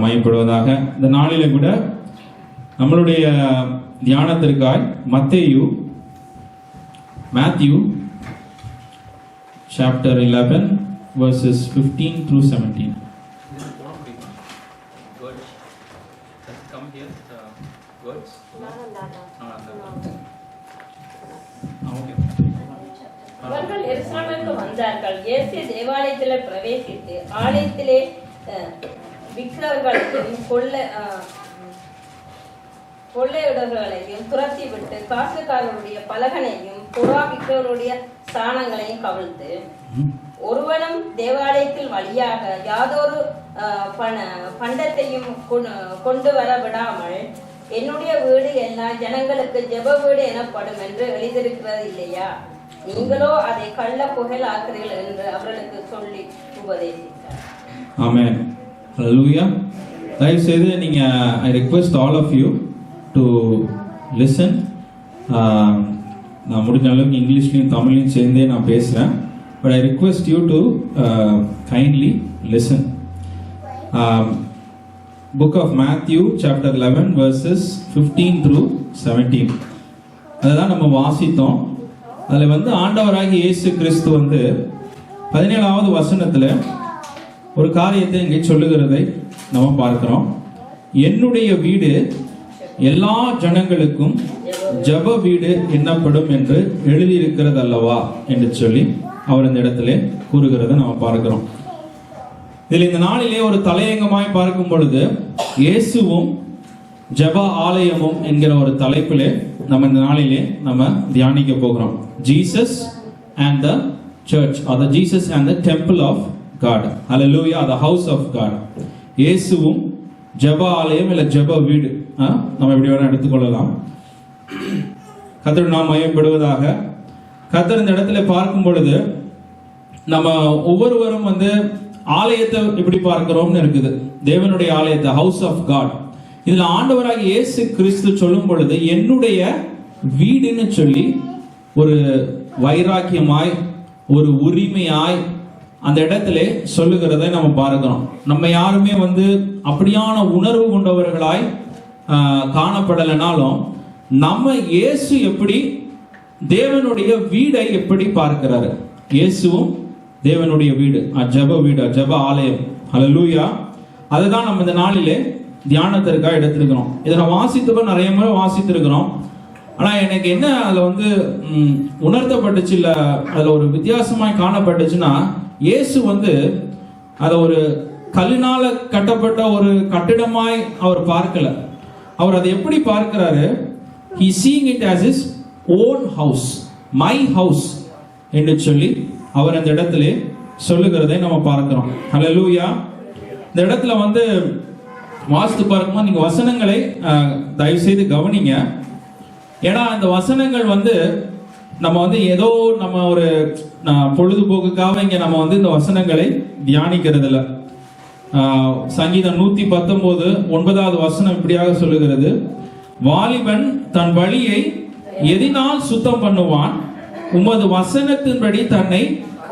நாம் மையப்படுவதாக. இந்த நாளிலே கூட நம்மளுடைய தியானத்திற்காய் Matthew chapter 11 verses 15 through 17. அவர்கள் எருசலேமுக்கு வந்தார்கள். இயேசு தேவாலயத்திலே பிரவேசித்து ஆலயத்திலே விக்கிரகங்களையும் கொள்ளையிடர்களையும் துரத்தி விட்டு காசுக்காரருடைய பலகனையும் புறா விக்கிரகருடைய சாணங்களையும் கவிழ்த்து, ஒருவனும் தேவாலயத்தில் வழியாக யாதொரு பண்டத்தையும் கொண்டு வர விடாமல், என்னுடைய வீடு எல்லா ஜனங்களுக்கு ஜெப வீடு எனப்படும் என்று எழுதியிருக்கிறது இல்லையா? நீங்களோ அதை கள்ள புகழ் ஆக்குறீர்கள் என்று அவர்களுக்கு சொல்லி உபதேசித்தார். ஆமென். ஹல்லேலூயா. தயவு செய்து நீங்க I request all of you to listen. நான் முடிஞ்ச அளவுக்கு இங்கிலீஷ்லையும் தமிழ்லையும் சேர்ந்தே நான் பேசுகிறேன். But I request you to kindly listen. Book of Matthew chapter 11 verses 15 through 17 அதுதான் நம்ம வாசித்தோம். அதில் ஆண்டவராகிய இயேசு கிறிஸ்து 17வது வசனத்தில் ஒரு காரியத்தை இங்கே சொல்லுகிறதை நம்ம பார்க்கிறோம். என்னுடைய வீடு எல்லா ஜனங்களுக்கும் ஜெப வீடு எண்ணப்படும் என்று எழுதியிருக்கிறது அல்லவா என்று சொல்லி அவர் இந்த இடத்திலே கூறுகிறதை நம்ம பார்க்கிறோம். இதில் இந்த நாளிலே ஒரு தலையங்கமாய் பார்க்கும் பொழுது இயேசுவும் ஜெப ஆலயமும் என்கிற ஒரு தலைப்பிலே நம்ம இந்த நாளிலே நம்ம தியானிக்க போகிறோம். Jesus and the church, or the Jesus and the temple of God. Hallelujah, the house of God. இயேசுவும் ஜெப ஆலயம் இல்ல ஜெப வீடு நம்ம எப்படி வேணா எடுத்துக்கொள்ளலாம். கர்த்தர் நாம் மையப்படுவதாக. கர்த்தர் இந்த இடத்துல பார்க்கும் பொழுது நம்ம ஒவ்வொருவரும் ஆலயத்தை எப்படி பார்க்கிறோம்னு இருக்குது. தேவனுடைய ஆலயத்தை, ஹவுஸ் ஆஃப் காட். இதுல ஆண்டவராக இயேசு கிறிஸ்து சொல்லும் பொழுது என்னுடைய வீடுன்னு சொல்லி ஒரு வைராக்கியமாய் ஒரு உரிமையாய் அந்த இடத்துல சொல்லுகிறதை நம்ம பார்க்கிறோம். நம்ம யாருமே அப்படியான உணர்வு கொண்டவர்களாய் காணப்படலைனாலும் நம்ம இயேசு எப்படி தேவனுடைய வீடை எப்படி பார்க்கிறாரு. இயேசுவும் தேவனுடைய வீடு, ஜெப வீடு, ஜெப ஆலயம். ஹல்லேலூயா. அதுதான் நம்ம இந்த நாளிலே தியானத்திற்காக எடுத்திருக்கிறோம். இதை நான் வாசித்தப்ப நிறைய முறை வாசித்திருக்கிறோம். ஆனா எனக்கு என்ன அதுல உணர்த்தப்பட்டுச்சு, இல்ல அதுல ஒரு வித்தியாசமாய் காணப்பட்டுச்சுன்னா, இயேசு அத ஒரு கல்லினால கட்டப்பட்ட ஒரு கட்டிடமாய் அவர் பார்க்கல. அவர் அதை எப்படி பார்க்கிறாரு? he seeing it as his own house, my house என்று சொல்லி அவர் அந்த இடத்துல சொல்லுகிறதை நம்ம பார்க்கிறோம். ஹல்லேலூயா. இந்த இடத்துல வாசித்து பார்க்கும்போது நீங்க வசனங்களை தயவு செய்து கவனிங்க. ஏன்னா இந்த வசனங்கள் நம்ம ஏதோ நம்ம ஒரு பொழுதுபோக்குக்காக இங்க நம்ம இந்த வசனங்களை தியானிக்கிறது இல்ல. சங்கீதம் 119 9வது வசனம் இப்படியாக சொல்லுகிறது, வாலிபன் தன் வழியை எதினால் சுத்தம் பண்ணுவான், உமது வசனத்தின்படி தன்னை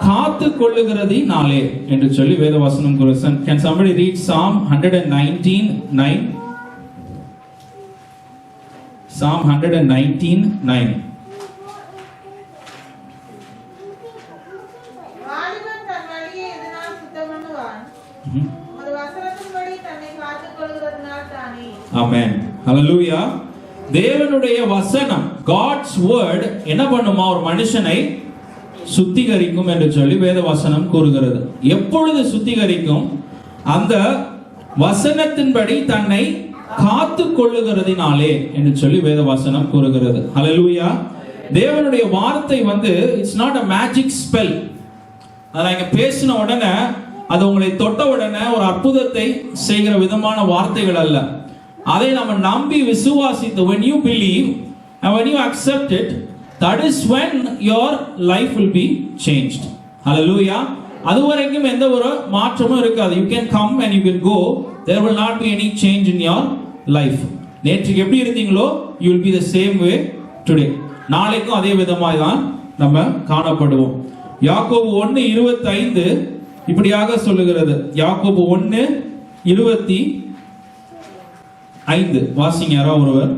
காத்து கொள்ளுகிறதினாலே என்று சொல்லி வேத வசனம் கூறுகிறது. Can somebody read Psalm 119:9? Psalm 119:9. வாலிபன் தன் வழியை எதினால் சுத்தம் பண்ணுவான், உமது வசனத்தின்படி தன்னை காத்து கொள்ளுகிறதினால் தானே. ஆமென். ஹல்லேலூயா. தேவனுடைய வசனம், God's word என்ன பண்ணுமா? ஒரு மனுஷனை சுத்திகரிக்கும் என்று சொல்லி வேத வசனம் கூறுகிறது. எப்பொழுது சுத்திகரிக்கும்? அந்த வசனத்தின்படி தன்னை காத்து கொள்ளுகிறதினாலே என்று சொல்லி வேத வசனம் கூறுகிறது. ஹல்லேலூயா. தேவனுடைய வார்த்தை it's not a magic spell. அத இங்க பேசின உடனே அது உங்களை தொட்ட உடனே ஒரு அற்புதத்தை செய்கிற விதமான வார்த்தைகள் அல்ல. அதை நம்ம நம்பி விசுவாசித்து, when you believe and when you accept it, that is when your life will be changed. Hallelujah. அதுவரைக்கும் எந்த ஒரு மாற்றமும் இருக்காது. You can come and you will go, there will not be any change in your life. நேற்றுக்கு எப்படி இருந்தீங்களோ you will be the same way today. நாளைக்கும் அதே விதமாய் தான் நம்ம காணப்படுவோம். யாக்கோபு 1:25 இப்படியாக சொல்லுகிறது. யாக்கோபு 1:25 5 வாசிங்க யாராவது ஒருவர்.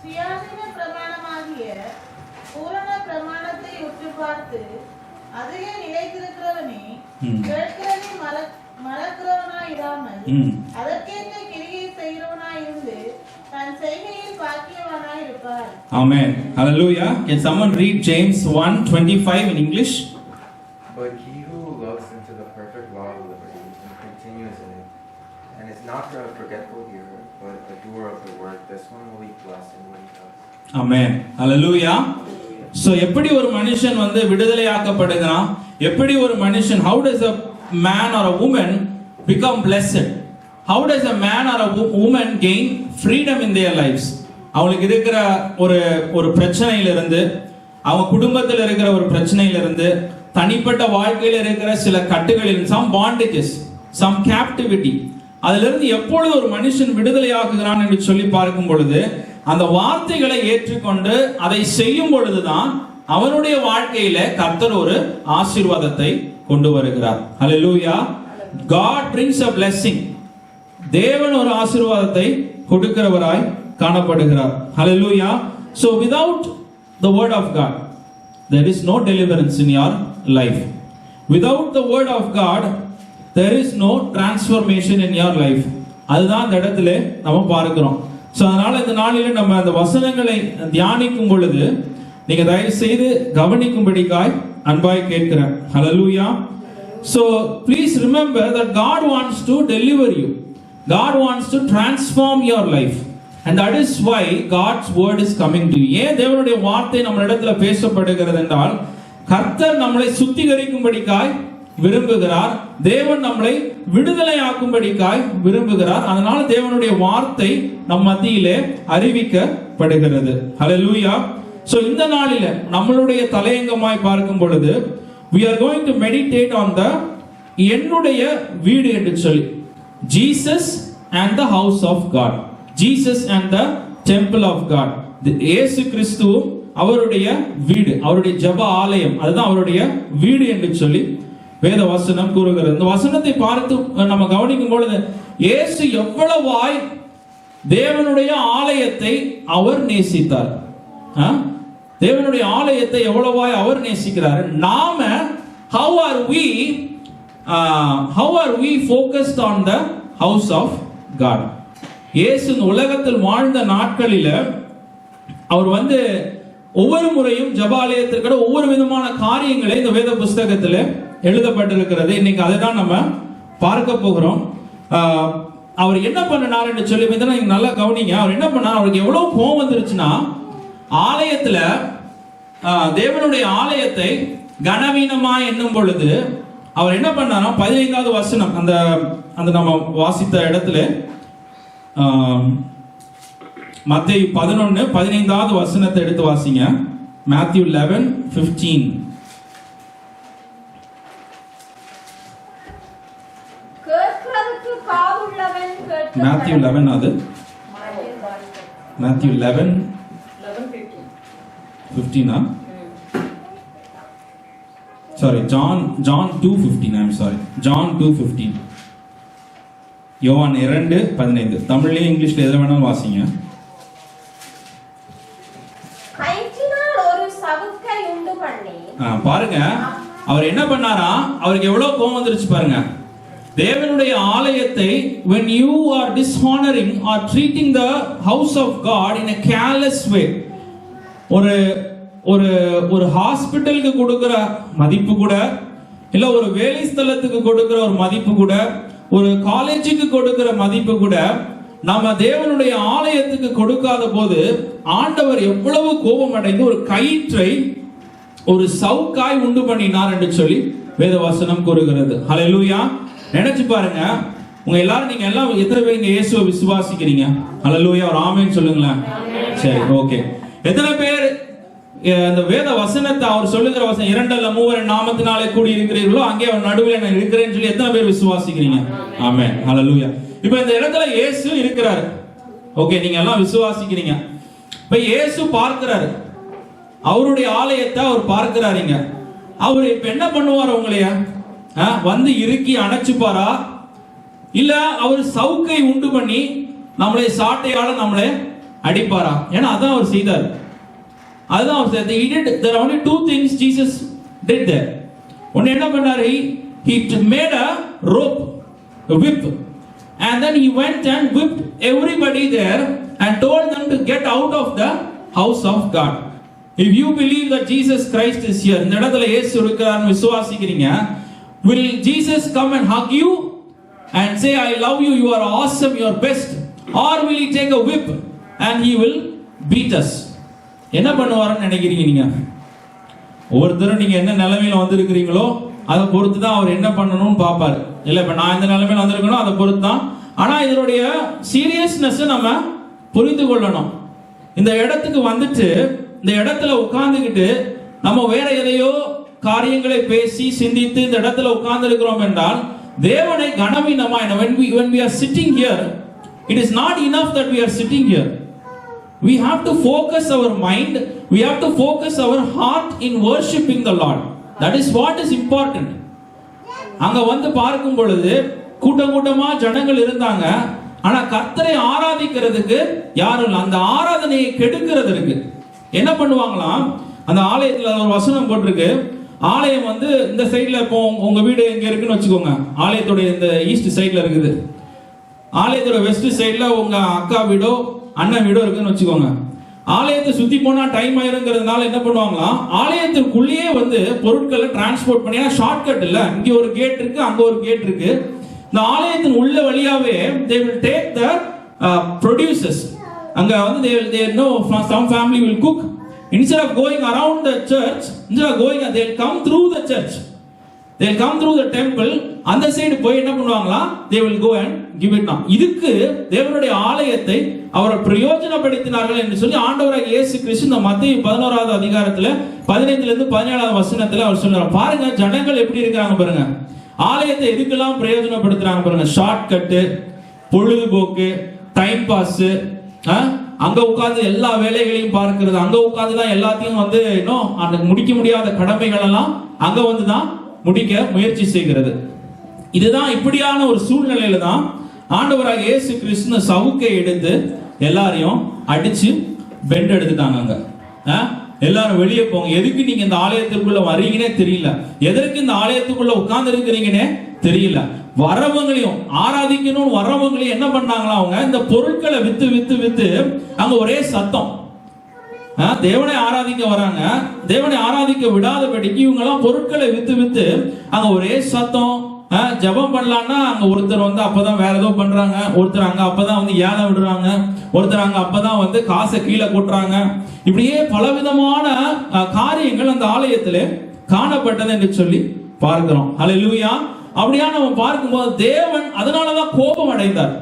சுயாதீன பிரமாணமாகிய பூரண பிரமாணத்தை உற்று பார்த்து அதிலே நிலைத்திருக்கிறவனே கேட்கிறதை மறக்கிறவனாய் இராமல் அதற்கேற்ற கிரியை செய்கிறவனாய் இருந்து தன் செய்கையில் பாக்கியவானாய் இருப்பார். Amen. Hallelujah. Can someone read James 1:25 in English? But he who looks into the perfect law of liberty and continues in it, and is not a forgetful hearer, but a doer of the word, this one will be blessed in what he does. Amen. Hallelujah. So எப்படி ஒரு மனுஷன் விடுதலையாக்கப்படுகிறான், எப்படி ஒரு மனுஷன், how does a man or a woman become blessed? How does a man or a woman gain freedom in their lives? அவங்களுக்கு இருக்கிற ஒரு பிரச்சனையிலிருந்து, அவங்க குடும்பத்தில் இருக்கிற ஒரு பிரச்சனையிலிருந்து, தனிப்பட்ட வாழ்க்கையில் இருக்கிற சில கட்டுகளில், some bondages, some captivity, அதிலிருந்து எப்பொழுது ஒரு மனுஷன் விடுதலையாக்குகிறான் என்று சொல்லி பார்க்கும் பொழுது, அந்த வார்த்தைகளை ஏற்றுக்கொண்டு அதை செய்யும் பொழுதுதான் அவனுடைய வாழ்க்கையில கர்த்தர் ஒரு ஆசீர்வாதத்தை கொண்டு வருகிறார். Hallelujah. God brings a blessing. தேவன் ஒரு ஆசீர்வாதத்தை கொடுக்கிறவராய் காணப்படுகிறார். Hallelujah. So without the word of God, there is no deliverance in your life. Without the word of God, there is no transformation in your life. அதுதான் இந்த இடத்துல நம்ம பார்க்கிறோம். So அதனால இந்த நாளிலே நம்ம அந்த வசனங்களை தியானிக்கும் பொழுது நீங்க தயவு செய்து கவனிக்கும்படிக்காய் அன்பாய் கேட்கிறேன். Hallelujah. So please remember that God wants to deliver you. God wants to transform your life. And that is why God's word is coming to you. ஏன் தேவனுடைய வார்த்தை நம்ம இடத்துல பேசப்படுகிறது என்றால், கர்த்தர் நம்மளை சுத்திகரிக்கும்படிக்காய் விரும்புகிறார். தேவன் நம்மளை விடுதலையாக்கும்படிக்காய் விரும்புகிறார். அதனால தேவனுடைய வார்த்தை நம் மத்தியிலே அறிவிக்கப்படுகிறது. Hallelujah. So இந்த நாளில நம்மளுடைய தலையங்கமாய் பார்க்கும் பொழுது, we are going to meditate on the என்னுடைய வீடு என்று சொல்லி, Jesus and the house of God, Jesus and the temple of God. இயேசு கிறிஸ்து அவருடைய வீடு, அவருடைய ஜெப ஆலயம், அதுதான் அவருடைய வீடு என்று சொல்லி வேத வசனம் கூறுகிறது. இந்த வசனத்தை பார்த்து நம்ம கவனிக்கும் பொழுது, இயேசு எவ்வளவாய் தேவனுடைய ஆலயத்தை அவர் நேசித்தார். தேவனுடைய ஆலயத்தை எவ்வளவாய் அவர் நேசிக்கிறார். நாம how are we focused on the house of God? இயேசு இந்த உலகத்தில் வாழ்ந்த நாட்களில அவர் ஒவ்வொரு முறையும் ஜெபாலயத்திற்கு ஒவ்வொரு விதமான காரியங்களை இந்த வேத புஸ்தகத்தில் எழுதப்பட்டிருக்கிறது. இன்னைக்கு அதை தான் நம்ம பார்க்க போகிறோம். அவர் என்ன பண்ணார் என்று சொல்லி நீங்க நல்லா கவனிங்க. அவர் என்ன பண்ணார், அவருக்கு எவ்வளவு கோபம் வந்துருச்சுன்னா, ஆலயத்துல தேவனுடைய ஆலயத்தை கனவீனமா எண்ணும் பொழுது அவர் என்ன பண்ணாரா, 15வது வசனம் அந்த நம்ம வாசித்த இடத்துல மத்தேயு 11:15வது வசனத்தை எடுத்து வாசிங்க. Matthew 11:15. கேட்கிறதுக்கு காதுள்ளவன் கேட்க. Matthew 11 அது Matthew 11:15. Sorry, John 2:15. I'm sorry, John 2:15. யோவான் 2:15. தமிழ்லயும் இங்கிலீஷ்ல எதை வேணாலும் வாசிங்க. ஒரு சவுக்கை உண்டு பண்ணி பாருங்க, அவர் என்ன பண்ணாரா, அவருக்கு எவ்வளவு கோபம் வந்துருச்சு பாருங்க. தேவனுடைய ஆலயத்தை when you are dishonoring or treating the house of God in a careless way, ஒரு ஹாஸ்பிட்டலுக்கு கொடுக்கிற மதிப்பு கூட, இல்ல ஒரு வேலை ஸ்தலத்துக்கு கொடுக்கிற ஒரு மதிப்பு கூட, ஒரு காலேஜுக்கு கொடுக்கிற மதிப்பு கூட நாம தேவனுடைய ஆலயத்துக்கு கொடுக்காத போது ஆண்டவர் எவ்வளவு கோபம் அடைந்து ஒரு கயிற்றை ஒரு சவுக்காய் உண்டு பண்ணினார் என்று சொல்லி வேதவசனம் கூறுகிறது. ஹல்லேலூயா. நினைச்சு பாருங்க, உங்க எல்லாரும் நீங்க எல்லாம் எத்தனை பேர் இங்க இயேசுவை விசுவாசிக்கிறீங்க? ஹல்லேலூயா. ஒரு ஆமென் சொல்லுங்களேன். சரி, ஓகே. எத்தனை பேர் இந்த வேத வசனத்தை அவர் சொல்லுகிற வசனம் 2 அல்ல 3 நாமத்தினாலே கூடி இருக்கிறீர்களோ அங்கே அவர் நடுவில் நான் இருக்கிறேன்னு சொல்லி எத்தனை பேர் விசுவாசிக்கிறீங்க? ஆமென். ஹல்லேலூயா. இப்போ இந்த இடத்துல இயேசு இருக்கிறாரு. ஓகே, நீங்க எல்லாம் விசுவாசிக்கிறீங்க. இப்ப இயேசு பார்க்கிறாரு, அவருடைய ஆலயத்தை அவர் பார்க்கிறாருங்க. அவர் இப்ப என்ன பண்ணுவார்? உங்களைய இறுக்கி அணைச்சுப்பாரா, இல்ல அவர் சவுக்கை உண்டு பண்ணி நம்மளை சாட்டையால நம்மளை அடிப்பாரா? ஏன்னா அதான் அவர் செய்தார். அதுதான் அவர் செய்தார். He did, there are only two things Jesus did there. ஒன்னு என்ன பண்ணாரு? He made a rope, a whip, and then he went and whipped everybody there and told them to get out of the house of God. If you believe that Jesus Christ is here, இந்த இடத்துல இயேசு இருக்கிறார்னு விசுவாசிக்கிறீங்க, will Jesus come and hug you and say I love you, you are awesome, you are best, or will he take a whip and he will beat us? என்ன பண்ணுவாருன்னு நினைக்கிறீங்க நீங்க? ஒவ்வொருத்தரும் நீங்க என்ன நிலைமையில வந்திருக்கிறீங்களோ அதை பொறுத்து தான் அவர் என்ன பண்ணணும்னு பார்ப்பாரு. இல்ல இப்ப நான் இந்த நிலைமையில வந்திருக்கணும் அதை பொறுத்து தான். ஆனா இதனுடைய சீரியஸ்னஸ் நம்ம புரிந்து கொள்ளணும். இந்த இடத்துக்கு வந்துட்டு இந்த இடத்துல உட்கார்ந்துக்கிட்டு நம்ம வேற எதையோ காரியங்களை பேசி சிந்தித்து இந்த இடத்துல உட்கார்ந்து இருக்கிறோம் என்றால் தேவனை கனவீனமா when we are sitting here, it is not enough that we are sitting here. We have to focus our mind, we have to focus our heart in worshiping the Lord. That is what is important. அங்க வந்து பார்க்கும் பொழுது கூட்டமா ஜனங்கள் இருந்தாங்க. ஆனா கர்த்தரை ஆராதிக்கிறதுக்கு யாரும் இல்லை. அந்த ஆராதனையை கெடுக்கிறதுக்கு என்ன பண்ணுவாங்களாம்? அந்த ஆலயத்துல ஒரு வசனம் போட்டிருக்கு. ஆலயம் வந்து இந்த சைடுல இப்போ உங்க வீடு எங்க இருக்குன்னு வச்சுக்கோங்க. ஆலயத்துடைய இந்த ஈஸ்ட் சைடுல இருக்குது. ஆலயத்தோட வெஸ்ட் சைடுல உங்க அக்கா வீடோ அண்ணன் வீடோ இருக்குன்னு வச்சுக்கோங்க. ஆலயத்தை சுத்தி போனா டைம் ஆயிருங்கிறதுனால என்ன பண்ணுவாங்களாம்? ஆலயத்திற்குள்ளேயே வந்து பொருட்களை டிரான்ஸ்போர்ட் பண்ணி, ஷார்ட்கட் இல்ல, இங்க ஒரு கேட் இருக்கு அங்க ஒரு கேட் இருக்கு. இந்த ஆலயத்தின் உள்ள வழியாவே they will take the produces. அங்க வந்து they know some family will cook. Instead of going around the church, they will come through the church. They will come through the temple. அந்த சைடு போய் என்ன பண்ணுவாங்களா? They will go and give it now. இதுக்கு தேவனுடைய ஆலயத்தை அவர் பிரயோஜனப்படுத்தினார்கள் என்று சொல்லி ஆண்டவராகிய இயேசு கிறிஸ்து இந்த மத்தேயு 11வது அதிகாரத்துல 15ல இருந்து 17வது வசனத்துல அவர் சொல்றார். பாருங்க ஜனங்கள் எப்படி இருக்காங்க பாருங்க. ஆலயத்தை எதுக்கெல்லாம் பிரயோஜனப்படுத்துறாங்க பாருங்க. ஷார்ட் கட்டு, பொழுதுபோக்கு, டைம் பாஸ், அங்க உட்கார்ந்து எல்லா வேலைகளையும் பார்க்கிறது, அங்க உட்கார்ந்து தான் எல்லாத்தையும் வந்து இன்னும் அந்த முடிக்க முடியாத கடமைகள் எல்லாம் அங்க வந்து தான் முடிக்க முயற்சி செய்கிறது. இதுதான் இப்படியான ஒரு சூழ்நிலையில தான் ஆண்டவராக இயேசு கிறிஸ்து சவுக்கை எடுத்து எல்லாரையும் அடிச்சு பெண்ட் எடுத்துட்டாங்க. எல்லாரும் வெளியே போங்க. எதுக்கு நீங்க இந்த ஆலயத்துக்குள்ள வரீங்கன்னே தெரியல, எதற்கு இந்த ஆலயத்துக்குள்ள உட்கார்ந்து இருக்கிறீங்கன்னே தெரியல. வரவங்களையும் ஆராதிக்கணும் வரவங்களையும் என்ன பண்ணாங்களா? அவங்க இந்த பொருட்களை வித்து வித்து வித்து அங்க ஒரே சத்தம். தேவனை ஆராதிக்க வராங்க, தேவனை ஆராதிக்க விடாதபடிக்கு இவங்க எல்லாம் பொருட்களை வித்து வித்து அங்க ஒரே சத்தம். ஜெபம் பண்ணலாம்னா அங்க ஒருத்தர் வந்து அப்பதான் வேற ஏதோ பண்றாங்க, ஒருத்தர் அங்க அப்பதான் வந்து ஏலம் விடுறாங்க, ஒருத்தர் அங்க அப்பதான் வந்து காசை கீழே கொட்டுறாங்க. இப்படியே பலவிதமான காரியங்கள் அந்த ஆலயத்திலே காணப்பட்டது என்று சொல்லி பார்க்கிறோம். ஹல்லேலூயா. அப்படியா நம்ம பார்க்கும்போது தேவன் அதனாலதான் கோபம் அடைந்தார்.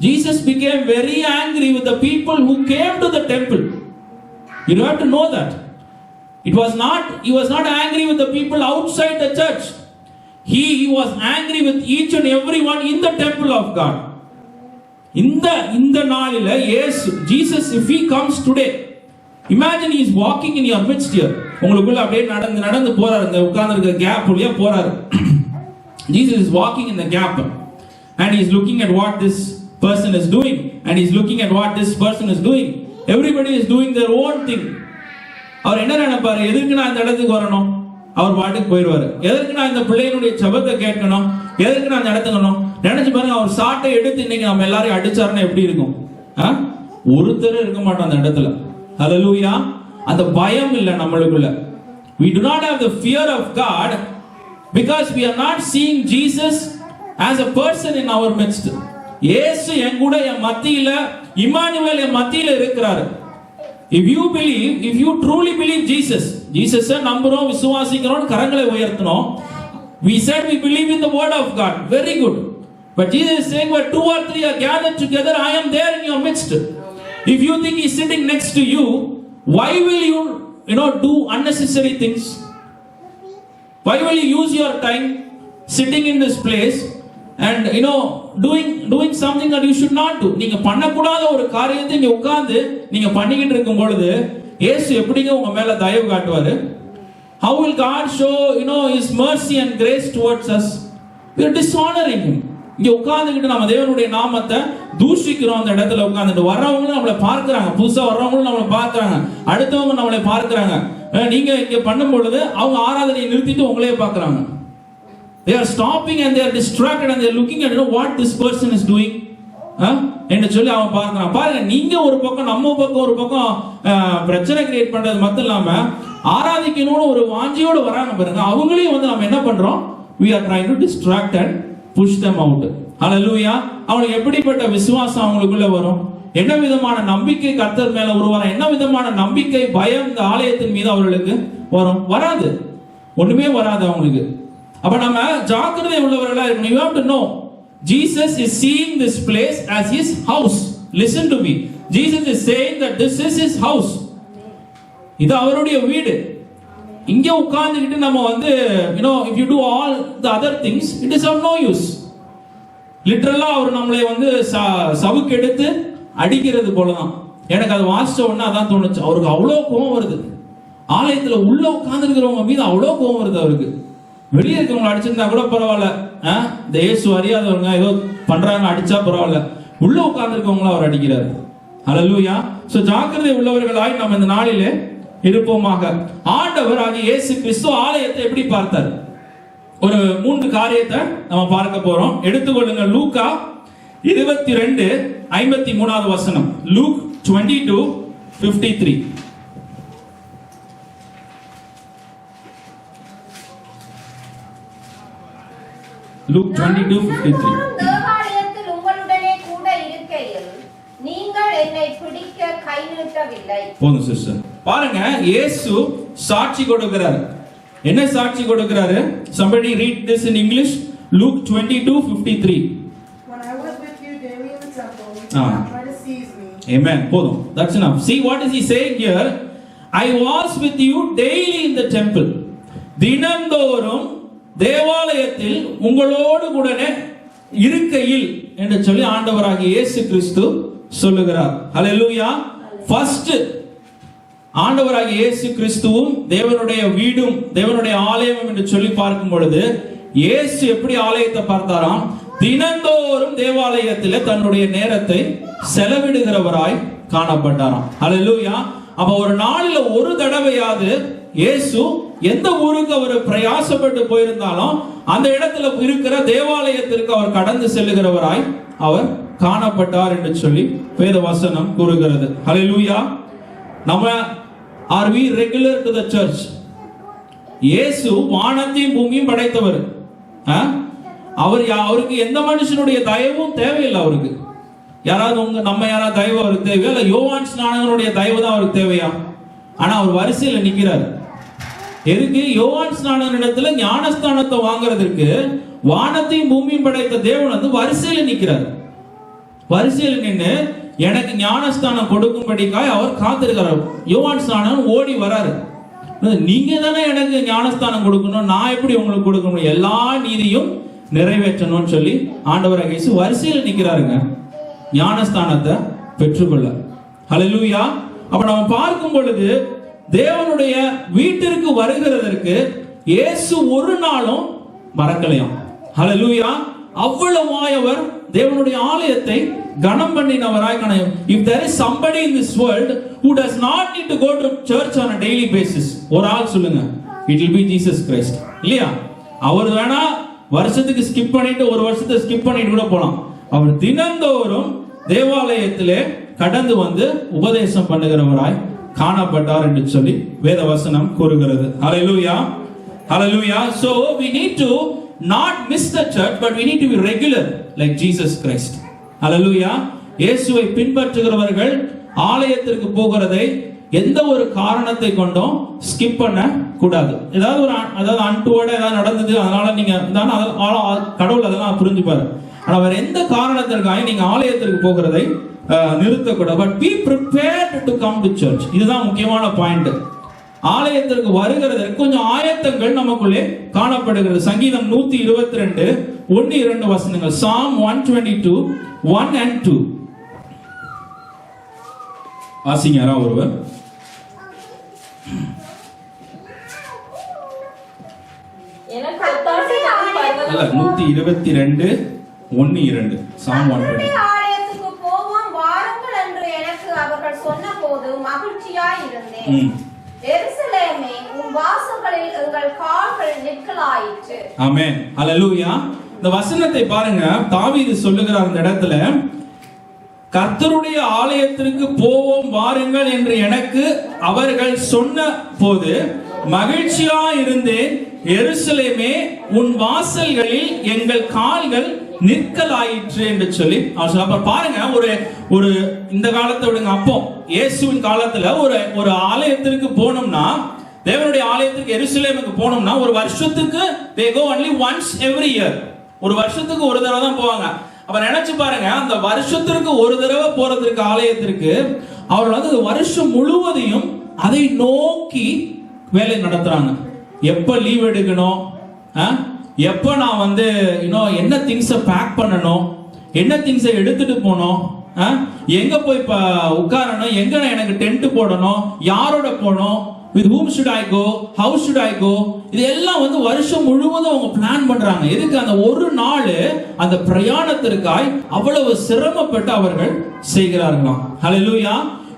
Jesus became very angry with the people who came to the temple. You have to know that. He was not angry with the people outside the church. He was angry with each and everyone in the temple of God. இந்த நாளில Jesus, if he comes today, imagine he is walking in your midst here. உங்களுக்குள்ள அப்படியே நடந்து போறாரு, இந்த உட்கார்ந்திருக்கிற gap வழியா போறாரு. Jesus is walking in the gap and he is looking at what this person is doing and he is looking at what this person is doing. Everybody is doing their own thing. அவர் என்ன நினைப்பாரு? எதுக்கு நான் இந்த இடத்துக்கு வரணும்? அவர் பாட்டுக்கு போயிடுவாரு. எதற்கு நான் இந்த பிள்ளைகளுடைய ஜெபத்தை கேட்கணும்? எதற்கு நான் நடத்தணும்? நினைச்சு பாருங்க, அவர் சாட்டை எடுத்து இன்னைக்கு நம்ம எல்லாரையும் அடிச்சாருன்னா எப்படி இருக்கும்? ஒருத்தர் இருக்க மாட்டோம் அந்த இடத்துல. ஹல்லேலூயா. அந்த பயம் இல்ல நம்மளுக்குள்ள. We do not have the fear of God because we are not seeing Jesus as a person in our midst. இயேசு என் கூட என் மத்தியில, இம்மானுவேல் என் மத்தியில இருக்கிறாரு. If you truly believe Jesus நம்புறோம், விசுவாசிக்கிறோம், கரங்களை உயர்த்தணும். We said we believe in the word of God. Very good. But Jesus is saying where 2 or 3 are gathered together, I am there in your midst. If you think he's sitting next to you, why will you do unnecessary things? Why will you use your time sitting in this place and doing something that you should not do? நீங்க பண்ணக்கூடாத ஒரு காரியத்தை நீங்க உட்கார்ந்து நீங்க பண்ணிக்கிட்டு இருக்கும் பொழுது இயேசு எப்படிங்க உங்க மேல தயவு காட்டுவாரு? How will God show his mercy and grace towards us? We are dishonoring him. இங்க உட்கார்ந்துகிட்டு நம்ம தேவனுடைய நாமத்தை தூஷிக்கிறோம். அந்த இடத்துல உட்கார்ந்துட்டு வர்றவங்களும் நம்மளை பார்க்கிறாங்க, புதுசா வர்றவங்களும் நம்மளை பார்க்கிறாங்க, அடுத்தவங்க நம்மளை பார்க்கிறாங்க. நீங்க இங்க பண்ணும் பொழுது அவங்க ஆராதனையை நிறுத்திட்டு உங்களையே பார்க்கறாங்க. They are stopping and they are distracted and they are looking at what this person is doing. என்று சொல்லி அவன் பார்க்கிறான். பாருங்க, நீங்க ஒரு பக்கம் நம்ம பக்கம் ஒரு பக்கம் பிரச்சனை கிரியேட் பண்றது மட்டும் இல்லாம ஆராதிக்கணும்னு ஒரு வாஞ்சியோடு வராங்க பாருங்க. அவங்களையும் வந்து நம்ம என்ன பண்றோம்? We are trying to distract and push them out. ஹல்லேலூயா. அவங்களுக்கு எப்படிப்பட்ட விசுவாசம் அவங்களுக்குள்ள வரும்? என்ன விதமான நம்பிக்கை கர்த்தர் மேல உருவாகும்? என்ன விதமான நம்பிக்கை, பயம் இந்த ஆலயத்தின் மீது அவர்களுக்கு வரும்? வராது, ஒண்ணுமே வராது அவங்களுக்கு. அப்ப நம்ம ஜாக்கிரதை உள்ளவர்களா இருக்கணும். You have to know Jesus is seeing this place as his house. Listen to me. Jesus is saying that this is his house. இது அவருடைய வீடு. இங்க உட்கார்ந்துகிட்டு நம்ம வந்து if you do all the other things, it is of no use. லிட்டரலா அவர் நம்மளை வந்து சவுக்கு எடுத்து அடிக்கிறது போலதான். எனக்கு அது வாசிச்ச உடனே அதான் தோணுச்சு. அவருக்கு அவ்வளோ கோபம் வருது. ஆலயத்துல உள்ள உட்கார்ந்துருக்கிறவங்க மீது அவ்வளோ கோபம் வருது அவருக்கு. வெளியே இருக்கவங்களை அடிச்சிருந்தா கூட பரவாயில்ல, இந்த இயேசு அறியாதவங்க ஏதோ பண்றாங்க அடிச்சா பரவாயில்ல, உள்ள உட்கார்ந்துருக்கவங்களும் அவர் அடிக்கிறார். ஹல்லேலூயா. சோ ஜாக்கிரதை உள்ளவர்களாய் நம்ம இந்த நாளிலே இருப்போமாக. ஆண்டவர் ஆகிய இயேசு கிறிஸ்து ஆலயத்தை எப்படி பார்த்தார்? ஒரு 3 காரியத்தை நம்ம பார்க்க போறோம். எடுத்துக்கொள்ளுங்க. லூக்கா 22:53 வசனம். லூக் 22:53. லூக் 22:53. தேவாலயத்தில் உங்களுடனே கூட இருக்கையில் நீங்கள் என்னை பிடிக்க கை நீட்டவில்லை. போதும் சிஸ்டர். பாருங்க, இயேசு சாட்சி கொடுக்கிறார். என்ன சாட்சி கொடுக்கிறாரு? Somebody read this in English. Luke 22:53. When I was with you daily in the temple, you did not try to seize me. Amen. போதும். That's enough. See what is he saying here? I was with you daily in the temple. தினந்தோறும் தேவாலயத்தில் உங்களோடு கூட இருக்கையில் என்று சொல்லி ஆண்டவராகிய இயேசு கிறிஸ்து சொல்லுகிறார். ஹல்லேலூயா. ஃபர்ஸ்ட் ஆண்டவராகிய இயேசு கிறிஸ்துவும் தேவனுடைய வீடும் தேவனுடைய ஆலயமும் என்று சொல்லி பார்க்கும் பொழுது இயேசு எப்படி ஆலயத்தை பார்த்தாராம்? தினந்தோறும் தேவாலயத்தில் தன்னுடைய நேரத்தை செலவிடுகிறவராய் காணப்பட்டாராம். ஹல்லேலூயா. அப்ப ஒரு நாளில் ஒரு தடவையாவது இயேசு எந்த ஊருக்கு அவர் பிரயாசப்பட்டு போயிருந்தாலும் அந்த இடத்துல இருக்கிற தேவாலயத்திற்கு அவர் கடந்து செல்லுகிறவராய் அவர் காணப்பட்டார் என்று சொல்லி வேத வசனம் கூறுகிறது. ஹல்லேலூயா. நம்ம are we regular to the church? இயேசு வானத்தையும் பூமியும் படைத்தவர். அவருக்கு எந்த மனுஷனுடைய தயவும் தேவையில்லை. அவருக்கு யாராவது நம்ம யாராவது தயவு அவருக்கு தேவையா? இல்ல யோவான் ஸ்நானகனுடைய தயவு தான் அவருக்கு தேவையா? ஆனா அவர் வரிசையில் நிக்கிறார். எதுக்கு? யோவான் ஸ்நானகனிடத்துல ஞானஸ்தானத்தை வாங்குறதுக்கு வானத்தையும் பூமியும் படைத்த தேவன் வந்து வரிசையில் நிக்கிறார். வரிசையில் நின்று எனக்கு ஞானஸ்தானம் கொடுக்கும்படிக்காய் அவர் காத்திருக்கிறார். யோவான் ஸ்நானகன் ஓடி வராரு. நீங்க தானே எனக்கு ஞானஸ்தானம் கொடுக்கணும், நான் எப்படி உங்களுக்கு கொடுக்க முடியும்? எல்லா நீதியும் நிறைவேற்றணும்னு சொல்லி ஆண்டவராகிய இயேசு வரிசையில் நிக்கிறாருங்க ஞானஸ்தானத்தை பெற்றுக்கொள்ள. ஹல்லேலூயா. அப்ப நம்ம பார்க்கும் பொழுது தேவனுடைய வீட்டிற்கு வருகிறதற்கு இயேசு ஒரு நாளும் மறக்கலையாம். ஹல்லேலூயா. அவ்வளவாய் அவர் தேவனுடைய ஆலயத்தை கனம் பண்ணினவராய் காண. If there is somebody in this world who does not need to go to church on a daily basis, ஒரு ஆள் சொல்லுங்க, it will be Jesus Christ. இல்லையா? அவர் வேணா வருஷத்துக்கு ஸ்கிப் பண்ணிட்டு ஒரு வருஷத்தை ஸ்கிப் பண்ணிட்டு கூட போலாம். அவர் தினந்தோறும் தேவாலயத்திலே கடந்து வந்து உபதேசம் பண்ணுகிறவராய் காணப்பட்டார் என்று சொல்லி வேத வசனம் கூறுகிறது. ஹல்லேலூயா. Hallelujah. So we need to not miss the church, but we need to be regular like Jesus Christ. Hallelujah. இயேசுவை பின்பற்றுகிறவர்கள் ஆலயத்திற்கு போகிறதை எந்த ஒரு காரணத்தை கொண்டும் ஸ்கிப் பண்ண கூடாது. அதாவது அன்டுவோட ஏதாவது நடந்தது அதனால நீங்க கடவுள் அதெல்லாம் புரிஞ்சுப்பாரு. ஆனா வேற எந்த காரணத்திற்காக நீங்க ஆலயத்திற்கு போகிறதை நிறுத்தக்கூடாது. But be prepared to come to church. இதுதான் முக்கியமான பாயிண்ட். ஆலயத்திற்கு வருகிறதற்கு கொஞ்சம் ஆயத்தங்கள் நமக்குள்ளே காணப்படுகிறது. சங்கீதம் 122 1-2 வசனங்கள். Psalm 122 1 and 2. வாசிங்க யாராவது ஒருவர். எனக்கு ஒத்தாசை தரும் பர்வதம். 122 1:2 Psalm 120. கர்த்தருடைய ஆலயத்துக்கு போவோம் வாருங்கள் என்று எனக்கு அவர்கள் சொன்னபோது மகிழ்ச்சியாய் இருந்தேன். எருசலேமே உன் வாசல்களில் எங்கள் கால்கள் நிற்கலாயிற்று. ஆமென். ஹல்லேலூயா. இந்த வசனத்தை பாருங்க, தாவீது சொல்லுகிறார் அந்த இடத்துல, கர்த்தருடைய ஆலயத்திற்கு போவோம் வாருங்கள் என்று எனக்கு அவர்கள் சொன்ன போது மகிழ்ச்சியா இருந்தேன். எருசலேமே உன் வாசல்களில் எங்கள் கால்கள் நிற்கலாயிற்று என்று சொல்லி அவர் பாருங்க. ஒரு இந்த காலத்தை விடுங்க, அப்போ இயேசுவின் காலத்துல ஒரு ஆலயத்திற்கு போனோம்னா, தேவனுடைய ஆலயத்திற்கு எருசலேமுக்கு போனோம்னா ஒரு வருஷத்துக்கு they go only once every year. ஒரு வருஷத்துக்கு ஒரு தடவை தான் போவாங்க. அப்ப நினைச்சு பாருங்க, அந்த வருஷத்திற்கு ஒரு தடவை போறதுக்கு ஆலயத்திற்கு அவர்கள் வந்து வருஷம் முழுவதையும் அதை நோக்கி வேலை நடத்துறாங்க. எப்ப லீவ் எடுக்கணும், எப்ப நான் வந்து என்ன திங்ஸை பேக் பண்ணணும், என்ன திங்ஸை எடுத்துட்டு போனோம், எங்க போய் உட்காரணும், எங்க எனக்கு டென்ட் போடணும், யாரோட போகணும், with whom should I go, how should I go, இதெல்லாம் வந்து வருஷம் முழுவதும் அவங்க பிளான் பண்றாங்க. எதுக்கு? அந்த ஒரு நாள் அந்த பிரயாணத்திற்காய் அவ்வளவு சிரமப்பட்டு அவர்கள் செய்கிறார்களாம். ஹல்லேலூயா.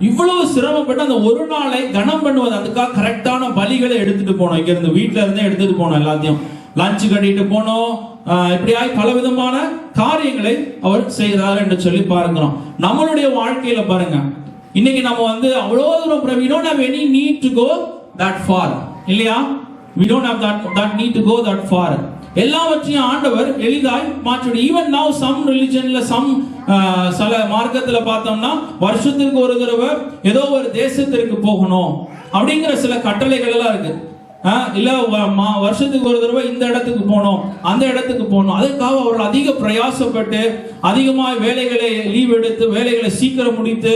இவ்வளவு சிரமப்பட்டு அந்த ஒரு நாளை கனம் பண்ணுவது, அதுக்காக கரெக்டான பலிகளை எடுத்துட்டு போனோம். இங்க இருந்து வீட்டுல இருந்தே எடுத்துட்டு போனோம், எல்லாத்தையும் லஞ்ச் கட்டிட்டு போனோம். இப்படியாய் பல விதமான காரியங்களை அவர் செய்கிறார் என்று சொல்லி பார்க்கிறோம். நம்மளுடைய வாழ்க்கையில பாருங்க, இன்னைக்கு நம்ம வந்து அவ்வளவு தூரம் we don't have any need to go that far, இல்லையா? we don't have that need to go that far. எல்லாவற்றையும் ஆண்டவர் எளிதாய் மாற்றி. ஈவன் now some religionல சில மார்க்கத்துல பார்த்தோம்னா வருஷத்துக்கு ஒரு தடவை ஏதோ ஒரு தேசத்திற்கு போகணும் அப்படிங்கிற சில கட்டளைகள் எல்லாம் இருக்கு. இல்ல வருஷத்துக்கு ஒரு தடவை இந்த இடத்துக்கு போனோம், அந்த இடத்துக்கு போனோம். அதுக்காக அவர்கள் அதிக பிரயாசப்பட்டு அதிகமாக வேலைகளை லீவ் எடுத்து வேலைகளை சீக்கிரம் முடித்து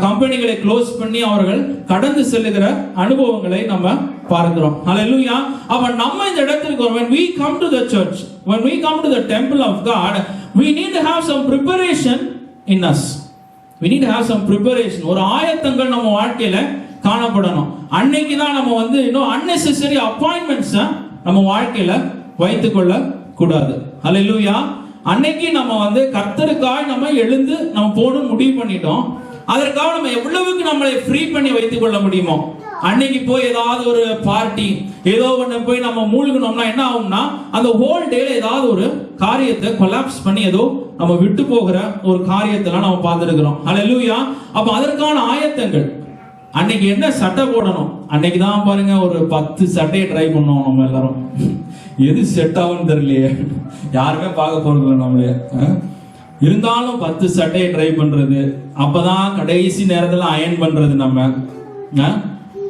கம்பெனிகளை க்ளோஸ் பண்ணி அவர்கள் கடந்து செல்லுகிற அனுபவங்களை நம்ம பார்க்கிறோம். ஹல்லேலூயா. அப்ப நம்ம இந்த இடத்துக்கு when we come to the church, when we come to the temple of God, we need to have some preparation in us. We need to have some preparation. ஒரு ஆயத்தங்கள் நம்ம வாழ்க்கையில காணப்படணும். அன்னைக்கு தான் நம்ம வந்து unnecessary appointments நம்ம வாழ்க்கையில வைத்துக் கொள்ள கூடாது. ஹல்லேலூயா. அன்னைக்கு நம்ம வந்து கர்த்தருக்காய் நம்ம எழுந்து நம்ம போகணும் முடிவு பண்ணிட்டோம். அதற்காக நம்ம எவ்வளவுக்கு நம்மளை ஃப்ரீ பண்ணி வைத்துக் கொள்ள முடியுமோ அன்னைக்கு போய் ஏதாவது ஒரு பார்ட்டி ஏதோ ஒன்று போய் நம்ம மூழ்கணும்னா என்ன ஆகும்னா அந்த ஹோல் டேல ஏதாவது ஒரு காரியத்தை கொலாப்ஸ் பண்ணி ஏதோ நம்ம விட்டு போகிற ஒரு காரியத்தெல்லாம் நம்ம பார்த்துருக்கிறோம். ஹல்லேலூயா. அப்ப அதற்கான ஆயத்தங்கள் அன்னைக்கு என்ன சட்டை போடணும், அன்னைக்கு தான் பாருங்க ஒரு 10 சட்டையை ட்ரை பண்ணோம் நம்ம எல்லாரும். எது செட் ஆகும்னு தெரியலையே, யாருமே பார்க்க போறது நம்மளே. இருந்தாலும் 10 சட்டையை ட்ரை பண்றது, அப்பதான் கடைசி நேரத்துல அயன் பண்றது. நம்ம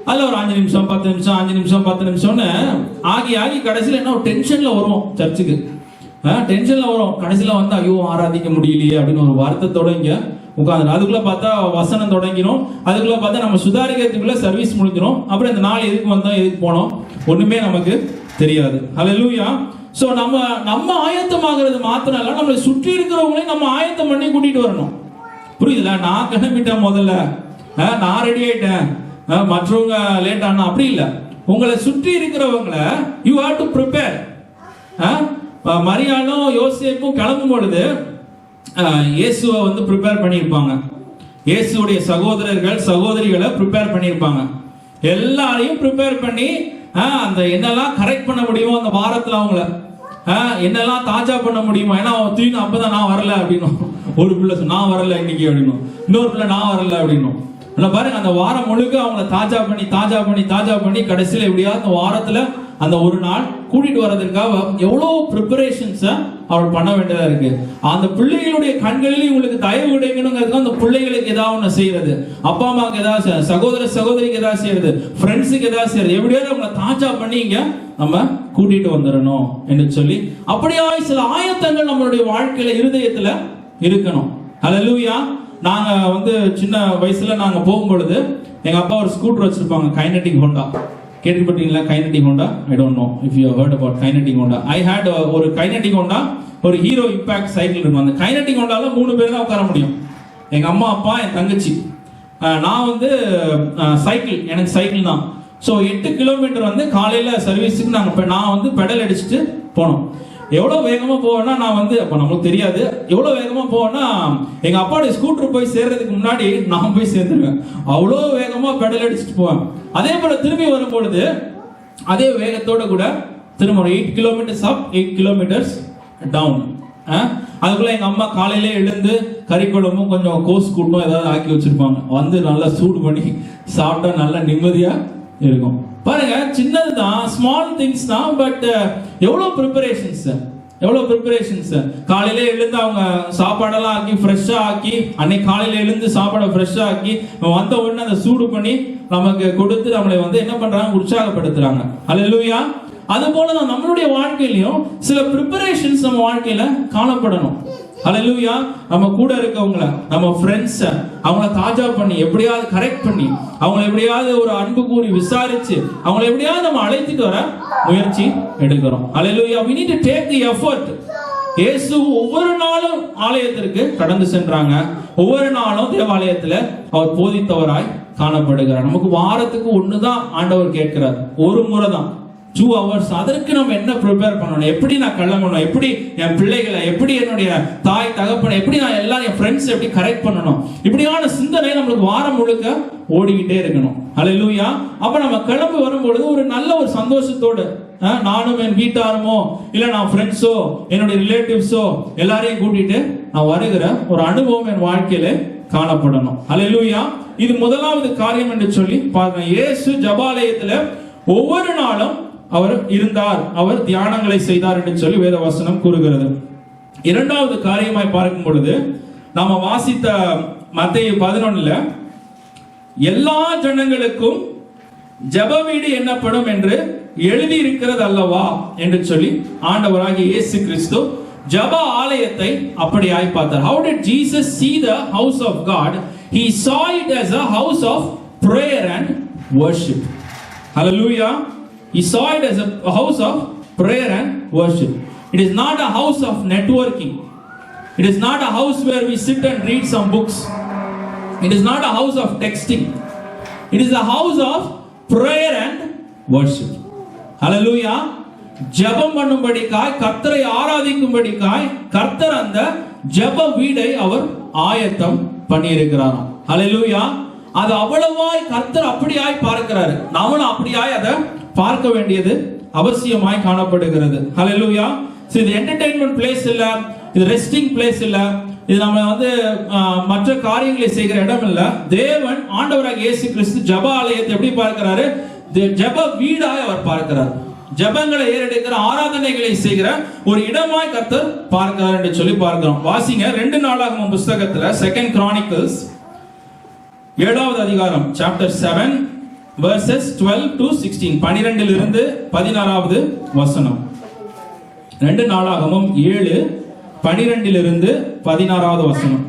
அதுல ஒரு 5 நிமிஷம் 10 நிமிஷம் 5 நிமிஷம் 10 நிமிஷம்னு ஆகி கடைசியில என்ன டென்ஷன்ல வருவோம். சர்ச்சுக்கு டென்ஷன்ல வரும். கடைசியில வந்து ஐயோ ஆராதிக்க முடியலையே அப்படின்னு ஒரு வருத்தத்தோட இங்க உட்காந்து, அதுக்குள்ள பார்த்தா வசனம் தொடங்கிரும், அதுக்குள்ள பார்த்தா நம்ம சுதாரிக்கிறதுக்குள்ள சர்வீஸ் முடிஞ்சிடும். அப்புறம் இந்த நாள் எதுக்கு வந்தோம் எதுக்கு போனோம் ஒண்ணுமே நமக்கு தெரியாது. ஹல்லேலூயா. சோ நம்ம ஆயத்தமாகிறது மாத்திரம் இல்ல, நம்மளை சுற்றி இருக்கிறவங்களையும் நம்ம ஆயத்தம் பண்ணி கூட்டிட்டு வரணும். புரியுதுல? நான் கிளம்பிட்டேன், முதல்ல நான் ரெடி ஆயிட்டேன், மற்றவங்க லேட் ஆனா அப்படி இல்ல. உங்களை சுற்றி இருக்கிறவங்களை யூ ஹேவ் டு ப்ரிப்பேர். மரியாளும் யோசேப்பும் கிளம்பும் பொழுது இயேசுவை வந்து ப்ரிப்பேர் பண்ணியிருப்பாங்க. இயேசுடைய சகோதரர்கள் சகோதரிகளை ப்ரிப்பேர் பண்ணியிருப்பாங்க. எல்லாரையும் ப்ரிப்பேர் பண்ணி அந்த என்னெல்லாம் கரெக்ட் பண்ண முடியுமோ அந்த வாரத்தில் அவங்கள என்னெல்லாம் தாஜா பண்ண முடியுமோ. ஏன்னா தூக்கி அப்பதான் நான் வரல அப்படின்னும், ஒரு பிள்ளை நான் வரல இன்னைக்கு அப்படின்னும், இன்னொரு பிள்ளை நான் வரல அப்படின்னும். பாருங்க அந்த வாரம் முழுக்க அவங்கள தாஜா பண்ணி கடைசியில் எப்படியாவது வாரத்துல அந்த ஒரு நாள் கூட்டிட்டு வர்றதுக்காக எவ்வளவு ப்ரிப்பரேஷன்ஸ் அவள் பண்ண வேண்டியதா இருக்கு. அந்த பிள்ளைகளுடைய கண்களில் உங்களுக்கு தயவு கிடைக்கணுங்கிறது அந்த பிள்ளைகளுக்கு ஏதாவது ஒன்று செய்யறது, அப்பா அம்மாவுக்கு ஏதாவது, சகோதரிக்கு ஏதாவது செய்யறது, ஃப்ரெண்ட்ஸுக்கு ஏதாவது செய்யறது, எப்படியாவது அவங்களை தாஜா பண்ணி இங்க நம்ம கூட்டிட்டு வந்துடணும் என்று சொல்லி அப்படியே சில ஆயத்தங்கள் நம்மளுடைய வாழ்க்கையில இருதயத்துல இருக்கணும். ஹல்லேலூயா. நாங்க வந்து சின்ன வயசுல நாங்க போகும் பொழுது எங்க அப்பா ஒரு ஸ்கூட்டர் வச்சிருப்பாங்க, கைனடிக் ஹோண்டா. கேள்விப்பட்டீங்களா Kinetic Honda? I don't know if you heard about Kinetic Honda. I had ஒரு கைனடிக் ஹோண்டா, ஒரு ஹீரோ இம்பாக்ட் சைக்கிள் இருக்கும். அந்த கைனடிக் ஹோண்டால 3 பேர் தான் உட்கார முடியும். எங்க அம்மா அப்பா என் தங்கச்சி. நான் வந்து சைக்கிள், எனக்கு சைக்கிள் தான். ஸோ 8 கிலோமீட்டர் வந்து காலையில சர்வீஸுக்கு நான் வந்து பெடல் அடிச்சுட்டு போனோம். எவ்வளவு வேகமா போவேன்னா நான் வந்து அப்ப நமக்கு தெரியாது எவ்வளவு வேகமா போவேன்னா எங்க அப்பாவுடைய ஸ்கூட்டர் போய் சேர்றதுக்கு முன்னாடி நான் போய் சேர்ந்துருவேன். அவ்வளோ வேகமா பெடல் அடிச்சுட்டு போவேன். அதே போல திரும்பி வரும்பொழுது அதே வேகத்தோட கூட திரும்ப 8 கிலோமீட்டர்ஸ் அப் 8 கிலோமீட்டர்ஸ் டவுன். அதுக்குள்ள எங்க அம்மா காலையிலே எழுந்து கறி குழம்பும் கொஞ்சம் கோஸ் கூட்டும் ஏதாவது ஆக்கி வச்சிருப்பாங்க. வந்து நல்லா சூடு பண்ணி சாப்பிட்டா நல்லா நிம்மதியா இருக்கும். பாருங்க, சின்னதுதான், ஸ்மால் திங்ஸ் தான், பட் எவ்வளவு ப்ரிப்பரேஷன்ஸ். காலையில எழுந்து அவங்க சாப்பாடெல்லாம் ஆக்கி ஃப்ரெஷ்ஷா ஆக்கி அன்னைக்கு காலையில எழுந்து சாப்பாடை ஃப்ரெஷ்ஷா ஆக்கி வந்த உடனே அதை சூடு பண்ணி நமக்கு கொடுத்து நம்மளை வந்து என்ன பண்றாங்க, உற்சாகப்படுத்துறாங்க. அல்லேலூயா. அது போலதான் நம்மளுடைய வாழ்க்கையிலையும் சில ப்ரிப்பரேஷன்ஸ் நம்ம வாழ்க்கையில காணப்படணும். அல்லேலூயா. நம்ம கூட இருக்கவங்கள, நம்ம ஃப்ரெண்ட்ஸ், அவங்கள தாஜா பண்ணி எப்படியாவது கரெக்ட் பண்ணி அவங்கள எப்படியாவது ஒரு அன்பு கூறி விசாரிச்சு அவங்கள எப்படியாவது நம்ம அழைத்துட்டு வர முயற்சி எடுக்கிறோம். அல்லேலூயா. we need to take the effort. இயேசு ஒவ்வொரு நாளும் ஆலயத்திற்கு கடந்து சென்றாங்க. ஒவ்வொரு நாளும் தேவாலயத்துல அவர் போதித்தவராய் காணப்படுகிறார். நமக்கு வாரத்துக்கு ஒண்ணுதான் ஆண்டவர் கேட்கிறார், ஒரு முறை தான், 2 hours. அதற்கு நம்ம என்ன ப்ரிப்பேர் பண்ணணும், எப்படி நான் கிளம்பணும், எப்படி என் பிள்ளைகளை, எப்படி என்னுடைய தாய் தகப்பனை, எப்படி நான் எல்லாரும் என் ஃப்ரெண்ட்ஸ் எப்படி கரெக்ட் பண்ணணும், இப்படியான சிந்தனை நம்மளுக்கு வாரம் முழுக்க ஓடிக்கிட்டே இருக்கணும். அல்லேலூயா. அப்ப நம்ம கிளம்பி வரும்பொழுது ஒரு நல்ல ஒரு சந்தோஷத்தோடு நானும் என் வீட்டாருமோ இல்ல நான் ஃப்ரெண்ட்ஸோ என்னுடைய ரிலேட்டிவ்ஸோ எல்லாரையும் கூட்டிட்டு நான் வருகிற ஒரு அனுபவம் என் வாழ்க்கையில காணப்படணும். அல்லேலூயா. இது முதலாவது காரியம் என்று சொல்லி பாருங்க. இயேசு ஜெபாலயத்துல ஒவ்வொரு நாளும் அவர் இருந்தார், அவர் தியானங்களை செய்தார் என்று சொல்லி வேத வசனம் கூறுகிறது. இரண்டாவது காரியமாய் பார்க்கும் பொழுது நாம வாசித்த மத்தேயு 11ல எல்லா ஜனங்களுக்கும் ஜெப வீடு என்னப்படும் என்று எழுதி இருக்கிறது அல்லவா என்று சொல்லி ஆண்டவராகிய இயேசு கிறிஸ்து ஜெப ஆலயத்தை அப்படியாய் பார்த்தார். How did Jesus see the house of God? He saw it as a house of prayer and worship. Hallelujah. He saw it as a house of prayer and worship. It is not a house of networking. It is not a house where we sit and read some books. It is not a house of texting. It is a house of prayer and worship. Hallelujah. ஜெபம் பண்ணும்படிக்காய், கர்த்தரை ஆராதிக்கும்படிக்காய் கர்த்தர் அந்த ஜெப வீடை அவர் ஆயத்தம் பண்ணி இருக்கிறாராம். ஹல்லேலூயா. அது அவ்வளவாய் கர்த்தர் அப்படியாய் பார்க்கிறாரு. நாமளும் அப்படியாய் அதை பார்க்க வேண்டியது அவசியமாய் காணப்படுகிறது. ஹல்லேலூயா. இது என்டர்டெயின்மெண்ட் பிளேஸ் இல்ல, இது ரெஸ்டிங் பிளேஸ் இல்ல, இது நம்ம வந்து மற்ற காரியங்களை செய்கிற இடம் இல்ல. தேவன் ஆண்டவராகிய இயேசு கிறிஸ்து ஜெப ஆலயத்தை எப்படி பார்க்கிறாரு? ஜெப வீடாய் அவர் பார்க்கிறார். ஜெபங்களை ஏறெடுக்கிற, ஆராதனைகளை செய்கிற ஒரு இடமாய் கர்த்தர் பார்க்கிறார் என்று சொல்லி பார்க்கிறோம். வாசிங்க 2 நாளாகமம் புத்தகத்துல 2 Chronicles 7வது அதிகாரம் chapter 7 verses 12 to 16. 12 இருந்து 16வது வசனம். 2 நாளாகமம் 7 12 இருந்து 16வது வசனம்.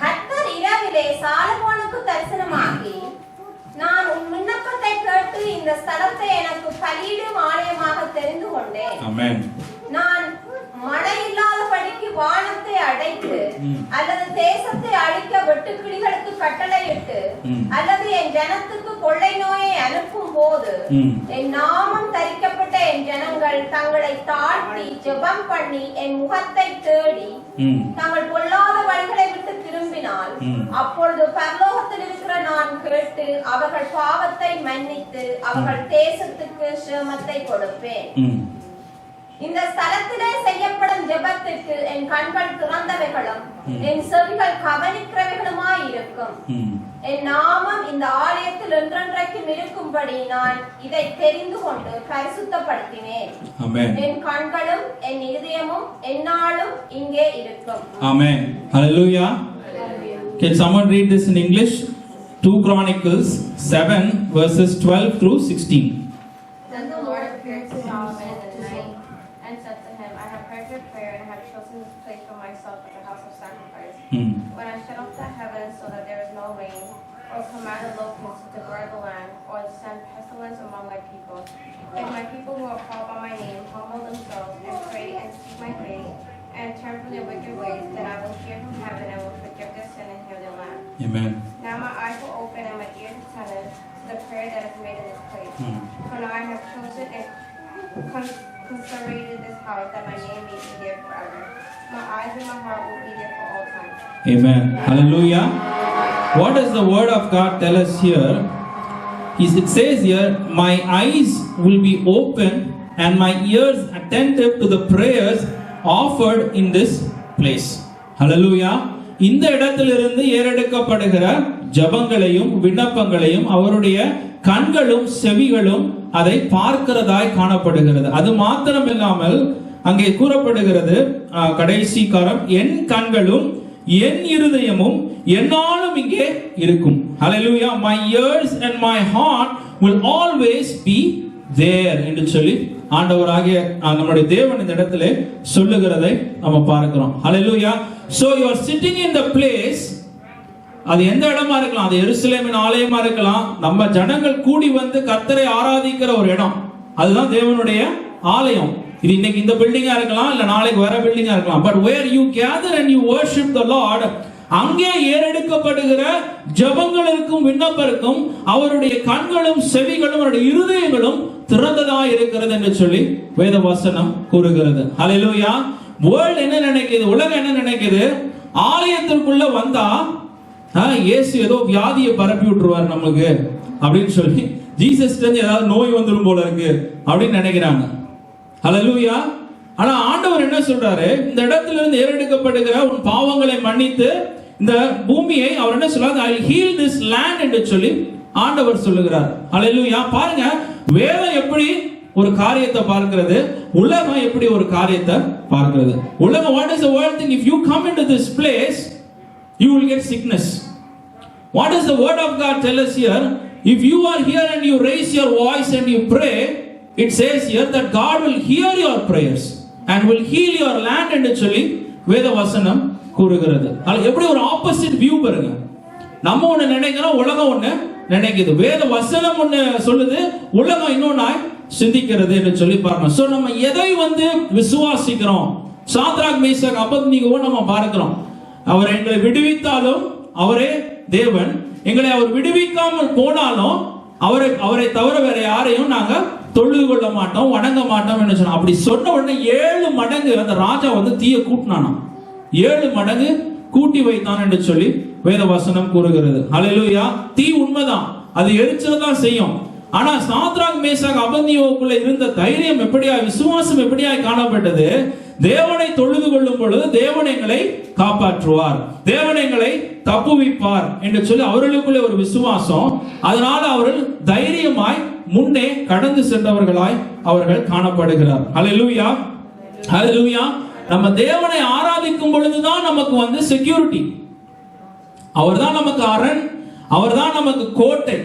கர்த்தர் இரவிலே சாலமோனுக்கு தரிசனமாகி, நான் உன் விண்ணப்பத்தை கேட்டு இந்த ஸ்தலத்தை எனக்கு பலியிடும் ஆலயமாக தெரிந்து கொண்டேன். ஆமென். நான் மழை இல்லாதபடிக்கு வானத்தை அடைத்து அல்லது தேசத்தை அழிக்க வெட்டுக்கிளிகளுக்கு கட்டளையிட்டு அல்லது என் ஜனத்துக்கு கொள்ளை நோயை அனுப்பும் போது என் நாமம் தரிக்கப்பட்ட என் ஜனங்கள் தங்களை தாழ்த்தி ஜெபம் பண்ணி என் முகத்தை தேடி தங்கள் பொல்லாத வழிகளை விட்டு திரும்பினால் அப்பொழுது பரலோகத்தில் இருக்கிற நான் கேட்டு அவர்கள் பாவத்தை மன்னித்து அவர்கள் தேசத்துக்கு சேமத்தை கொடுப்பேன். இந்த ஸ்தலத்திலே செய்யப்படும் ஜெபத்திற்கு என் கண்கள் திறந்தவைகளும் என் செவிகள் கவனிக்கிறவைகளுமாய் இருக்கும். என் நாமம் இந்த ஆலயத்தில் என்றென்றைக்கும் இருக்கும்படி நான் இதை தெரிந்து கொண்டு பரிசுத்தப்படுத்தினேன். என் கண்களும் என் இதயமும் எந்நாளும் இங்கே இருக்கும். Amen. Hallelujah. Can someone read this in English? 2 Chronicles 7 verses 12 through 16. Then the Lord appeared to Solomon in the night and said to him, I have heard your prayer and I have chosen this place for myself as a house of sacrifice. When I shut off the heavens so that there is no rain, or command the locusts to devour the land, or send pestilence among my people, if my people who are called by my name humble themselves and pray and seek my face and turn from their wicked ways, then I will hear from heaven and will forgive their sin and heal their land. Amen. Now my eyes will open and my ears attentive to the prayer that is made in this place. For now I have chosen consecrated this house that my name may be there forever. My eyes and my heart will be there for all time. Amen. Hallelujah. What does the word of God tell us here? It says here, my eyes will be open and my ears attentive to the prayers offered in this place. Hallelujah. இந்த இடத்திலிருந்து ஏறெடுக்கப்படுகிற ஜெபங்களையும் விண்ணப்பங்களையும் அவருடைய கண்களும் செவிகளும் அதை பார்க்கிறதாய் காணப்படுகிறது. அது மாத்திரமில்லாமல் அங்கே கூறப்படுகிறது கடைசி காரம், என் கண்களும் என் இருதயமும் என்னாலும் இங்கே இருக்கும். Hallelujah. My ears and my heart will always be there என்று சொல்லி ஆண்டவராகிய நம்முடைய தேவன் இந்த இடத்திலே சொல்லுகிறதை நம்ம பார்க்கிறோம். Hallelujah. So you are sitting in the place, அது எந்த இடமா இருக்கலாம், அது எருசலேமின் ஆலயமா இருக்கலாம், நம்ம ஜனங்கள் கூடி வந்து கர்த்தரை ஆராதிக்கிற ஒரு இடம், அதுதான் தேவனுடைய ஆலயம். இது இன்னைக்கு இந்த பில்டிங்கா இருக்கலாம், இல்ல நாளைக்கு வேற பில்டிங்கா இருக்கலாம். But where you gather and you worship the Lord, அங்கே ஏறெடுக்கப்படுகிற ஜெபங்களுக்கும் விண்ணப்பருக்கும் அவருடைய கண்களும் செவிகளும் அவருடைய இருதயங்களும் திறந்ததா இருக்கிறது என்று சொல்லி வேத வசனம் கூறுகிறது. ஹல்லேலூயா. வேர்ல்ட் என்ன நினைக்குது, உலகம் என்ன நினைக்குது, ஆலயத்திற்குள்ள வந்தா இயேசு ஏதோ வியாதியை பரப்பி விட்டுருவார் நமக்கு அப்படின்னு சொல்லி, ஜீசஸ் ஏதாவது நோய் வந்துடும் போல இருக்கு அப்படின்னு நினைக்கிறாங்க. ஹல்லேலூயா. ஆனா ஆண்டவர் என்ன சொல்றாரு, இந்த இடத்துல இருந்து ஏறெடுக்கப்படுகிற உன் பாவங்களை மன்னித்து இந்த பூமியை அவர் என்ன சொல்றாரு, I will heal this land என்று சொல்லி ஆண்டவர் சொல்லுகிறார். ஹல்லேலூயா. பாருங்க, வேதம் எப்படி ஒரு காரியத்தை பார்க்கிறது, உலகம் எப்படி ஒரு காரியத்தை பார்க்கிறது. உலகம், what is the world thing? If you come into this place you will get sickness. What does the word of God tell us here? If you are here and you raise your voice and you pray, it says here that God will hear your prayers and will heal your land என்று சொல்லி வேத வசனம் கூறுகிறது. எப்படி ஒரு opposite view பாருங்க. நம்ம ஒண்ணு நினைக்கிறோம், உலகம் ஒண்ணு நினைக்குது. வேத வசனம் ஒண்ணு சொல்லுது, உலகம் இன்னொன்னாய் சிந்திக்கிறது என்று சொல்லி பாருங்க. சோ நம்ம எதை வந்து விசுவாசிக்கிறோம், சாத்ராக் மேஷாக் அபேத்நேகோவை நம்ம பார்க்கிறோம். அவர் எங்களை விடுவித்தாலும் அவரே தேவன், எங்களை அவர் விடுவிக்காமல் போனாலும் அவரை தவிர வேற யாரையும் நாங்க தொழுது கொள்ள மாட்டோம், வணங்க மாட்டோம் என்று சொன்னோம். அப்படி சொன்ன உடனே 7 மடங்கு அந்த ராஜா வந்து தீய கூட்டினானா, 7 மடங்கு கூட்டி வைத்தான் என்று சொல்லி வேத வசனம் கூறுகிறது. ஹல்லேலூயா. தீ உண்மைதான், அது எரிச்சல் தான் செய்யும். ஆனா சாத்ராக் மேஷாக் அபேத்நேகோவுக்குள்ள இருந்த தைரியம் எப்படியா, விசுவாசம் எப்படியா காணப்பட்டது, தேவனை தொழுது கொள்ளும் பொழுது தேவன் எங்களை காப்பாற்றுவார், தேவன் எங்களை தப்புவிப்பார் என்று சொல்லி அவர்களுக்குள்ளே ஒரு விசுவாசம். அதனால அவர்கள் தைரியமாய் முன்னே கடந்து சென்றவர்களாய் அவர்கள் காணப்படுகிறார். ஹல்லேலூயா. ஹல்லேலூயா. நம்ம தேவனை ஆராதிக்கும் பொழுதுதான் நமக்கு வந்து செக்யூரிட்டி. அவர்தான் நமக்கு அரண், அவர்தான் நமக்கு கோட்டை,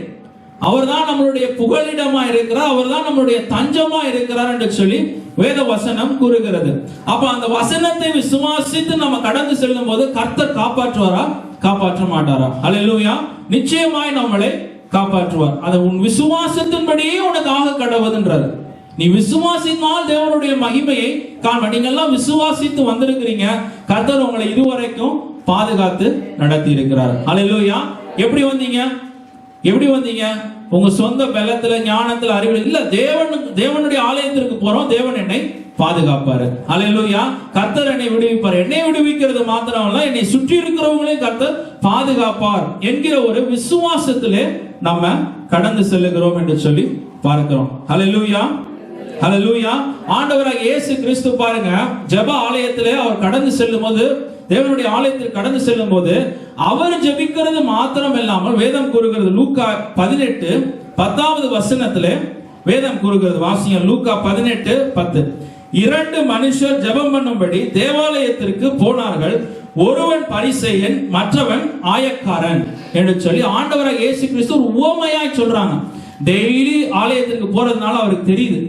அவர்தான் நம்மளுடைய புகலிடமா இருக்கிறார், அவர்தான் நம்மளுடைய தஞ்சமா இருக்கிறார் என்று சொல்லி வேத வசனம் கூறுகிறது. அப்ப அந்த வசனத்தை விசுவாசித்து நம்ம கடந்து செல்லும் போது கர்த்தர் காப்பாற்றுவாரா, காப்பாற்ற மாட்டாரா? ஹல்லேலூயா. நிச்சயமாய் நம்மளை காப்பாற்றுவார். அது உன் விசுவாசத்தின்படியே உனக்காக கடவுதுன்றார். நீ விசுவாசித்தால் தேவனுடைய மகிமையை காண்ப. நீங்க எல்லாம் விசுவாசித்து வந்திருக்கிறீங்க, கர்த்தர் உங்களை இதுவரைக்கும் பாதுகாத்து நடத்தி இருக்கிறார். ஹல்லேலூயா. எப்படி வந்தீங்க, எப்படி வந்தீங்க? உங்க சொந்த பலத்துல, ஞானத்துல, அறிவில் இல்ல. தேவனுடைய ஆலயத்திற்கு போறோம், தேவன் என்னை பாதுகாப்பாரு. ஹல்லேலூயா. கர்த்தர் என்னை விடுவிப்பார். என்னை விடுவிக்கிறது மாத்திரமல்ல, என்னை சுற்றி இருக்கிறவங்களையும் கர்த்தர் பாதுகாப்பார் என்கிற ஒரு விசுவாசத்திலே நம்ம கடந்து செல்லுகிறோம் என்று சொல்லி பார்க்கிறோம். ஹல்லேலூயா. ஹல்லேலூயா. ஆண்டவராகிய இயேசு கிறிஸ்து பாருங்க, ஜெப ஆலயத்திலே அவர் கடந்து செல்லும் போது, தேவனுடைய ஆலயத்தில் கடந்து செல்லும் போது அவர் ஜெபிக்கிறது மாத்திரம் இல்லாமல் வேதம் கூறுகிறது, லூக்கா 18:10 வசனத்திலே வேதம் கூறுகிறது. வாசியம் லூக்கா 18:10. 2 மனுஷர் ஜெபம் பண்ணும்படி தேவாலயத்திற்கு போனார்கள், ஒருவன் பரிசேயன், மற்றவன் ஆயக்காரன் என்று சொல்லி ஆண்டவராகிய இயேசு கிறிஸ்து ஒரு உவமையாய் சொல்றாங்க. டெய்லி ஆலயத்திற்கு போறதுனால அவருக்கு தெரியுது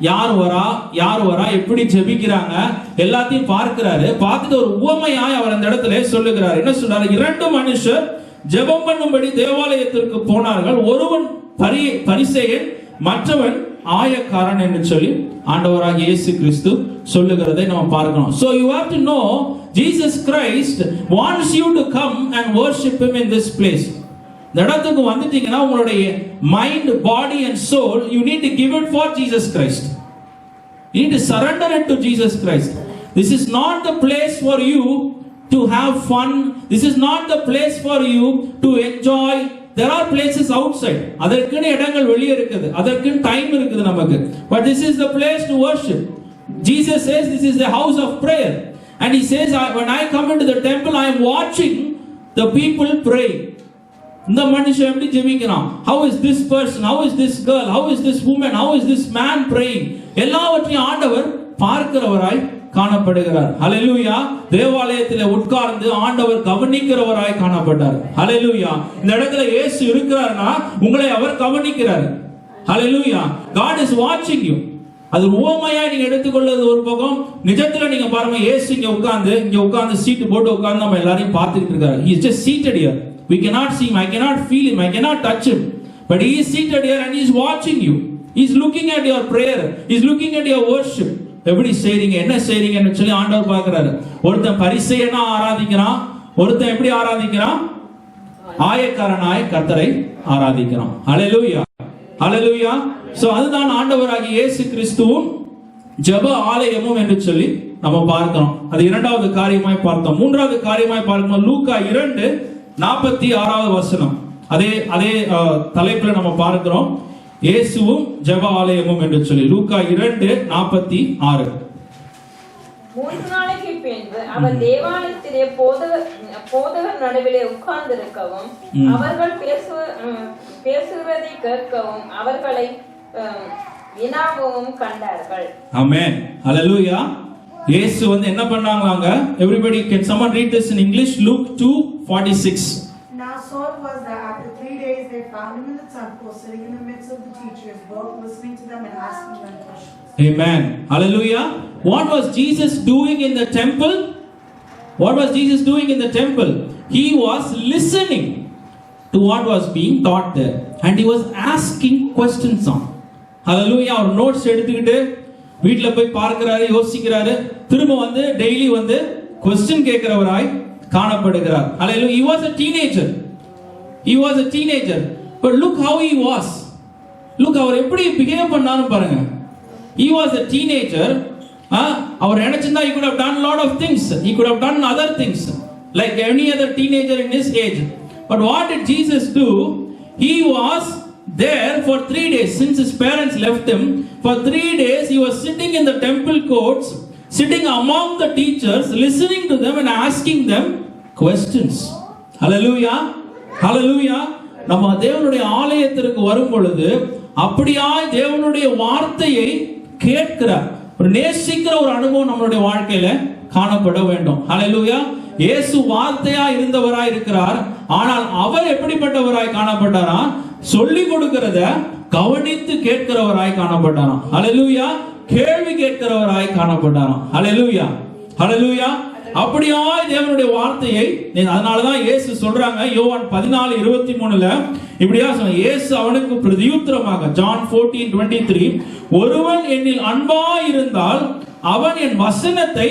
யார் வரா எப்படி ஜெபிக்கிறாங்க எல்லாத்தையும் பார்க்கிறாரு. பார்த்துட்டு ஒரு உவமையாய் அவர் அந்த இடத்துல சொல்லுகிறார். என்ன சொல்றாரு? 2 மனுஷர் ஜெபம் பண்ணும்படி தேவாலயத்திற்கு போனார்கள், ஒருவன் பரிசேயன், மற்றவன் ஆயக்காரன் என்று சொல்லி ஆண்டவராகிய இயேசு கிறிஸ்து சொல்லுகிறதை நம்ம பார்க்கிறோம். So you have to know Jesus Christ wants you to come and worship him in this place. இந்த இடத்துக்கு வந்துட்டீங்கன்னா உங்களுடைய mind, body and soul, you need to give it for Jesus Christ. You need to surrender it to Jesus Christ. This is not the place for you to have fun. This is not the place for you to enjoy. There are places outside. அதற்குன்னு இடங்கள் வெளியே இருக்குது. அதற்குன்னு time இருக்குது நமக்கு. But this is the place to worship. Jesus says this is the house of prayer. And he says, when I come into the temple, I am watching the people pray. இந்த மனுஷன் எப்படி ஜெபிக்கிறான்? How is this person? How is this girl? How is this woman? How is this man praying? எல்லாவற்றையும் ஆண்டவர் பார்க்கிறவராய் காணப்படுகிறார். ஹalleluya. தேவாலயத்திலே உட்கார்ந்து ஆண்டவர் கவனிக்கிறவராய் காணப்பட்டார். ஹalleluya. இந்த இடத்துல இயேசு இருக்கிறார்னா உங்களை அவர் கவனிக்கிறார். ஹalleluya. God is watching you. அது உவமையா நீங்க எடுத்துக்கொள்வது ஒரு பக்கம், நிஜத்துல நீங்க பாருங்க, இயேசு இங்க உட்கார்ந்து சீட்டு போட்டு உட்கார்ந்து நம்ம எல்லாரையும் பார்த்துட்டு இருக்காரு. He is just seated here. We cannot see him, I cannot feel him, I cannot touch him, but he is seated here and he is watching you. He is looking at your prayer, he is looking at your worship. எப்படி செய்றீங்க, என்ன செய்றீங்கன்னு சொல்லி ஆண்டவர் பார்க்கிறாரு. ஒருத்தன் பரிசேயனா ஆராதிக்கிறான், ஒருத்தன் எப்படி ஆராதிக்கிறான்? ஆயக்காரனாய் கர்த்தரை ஆராதிக்கிறான். ஹalleluya, ஹalleluya. சோ அதுதான் ஆண்டவராகிய இயேசு கிறிஸ்துவும் ஜெப ஆலயமும் என்று சொல்லி நம்ம பார்க்கிறோம். அது இரண்டாவது காரியமாய் பார்த்தோம். மூன்றாவது காரியமாய் பார்க்கும்போது லூக்கா 2:46 வசனம், அதே தலைப்புல நம்ம பார்க்கிறோம், இயேசுவும் ஜெப ஆலயமும் என்று சொல்லி. லூக்கா 2:46. 3 நாளைக்கு பின்பு அவர் தேவாலயத்திலே போதகர் நடுவிலே உட்கார்ந்திருக்கவும் அவர்கள் பேசுகிறதை கேட்கவும் அவர்களை வினாவும் கண்டார்கள். ஆமென், ஹalleluya. இயேசு என்ன பண்ணாங்களாங்க? Everybody, can someone read this in English? Luke 2:46. Now Saul was there. After 3 days they found him in the temple, sitting in the midst of the teachers, both listening to them and asking them questions. Amen, hallelujah. What was Jesus doing in the temple? What was Jesus doing in the temple? He was listening to what was being taught there, and he was asking questions on. Hallelujah. அவர் notes எடுத்துக்கிட்டு வீட்ல போய் பார்க்கிறாரு, யோசிக்கிறாரு, திரும்ப daily question கேட்கிறவராய் காணப்படுகிறார். Hallelujah. He was a teenager. He was a teenager. But look how he was. Look அவர் எப்படி behave பண்ணாரு பாருங்க. He was a teenager. அவர் நினைச்சிருந்தா he could have done a lot of things. He could have done other things like any other teenager in his age. But what did Jesus do? He was there for 3 days. Since his parents left him, for 3 days he was sitting in the temple courts, sitting among the teachers, listening to them and asking them questions. Hallelujah, hallelujah. நம்ம தேவனுடைய ஆலயத்திற்கு வரும் பொழுது அப்படியாய் தேவனுடைய வார்த்தையை கேட்கிறார், ஒரு நேசிக்கிற ஒரு அனுபவம் நம்மளுடைய வாழ்க்கையில காணப்பட வேண்டும். ஹalleluya. இயேசு வார்த்தையா இருந்தவராய் இருக்கிறார். ஆனால் அவர் எப்படிப்பட்டவராய் காணப்பட்டாரா? சொல்லி கொடுக்கிறத கவனித்து கேட்கிறவராய் காணப்பட்டாராம். ஹalleluya. கேள்வி கேட்கிறவராய் காணப்பட்டாராம். ஹalleluya, ஹalleluya. அப்படியாய் தேவனுடைய வார்த்தையை, அதனாலதான் இயேசு சொல்றாங்க யோவான் 14:23 இப்படியா சொன்ன, இயேசு அவனுக்கு பிரதியுத்தரமாக ஜான் 14:23, ஒருவன் என்னில் அன்பாய் இருந்தால் அவன் என் வசனத்தை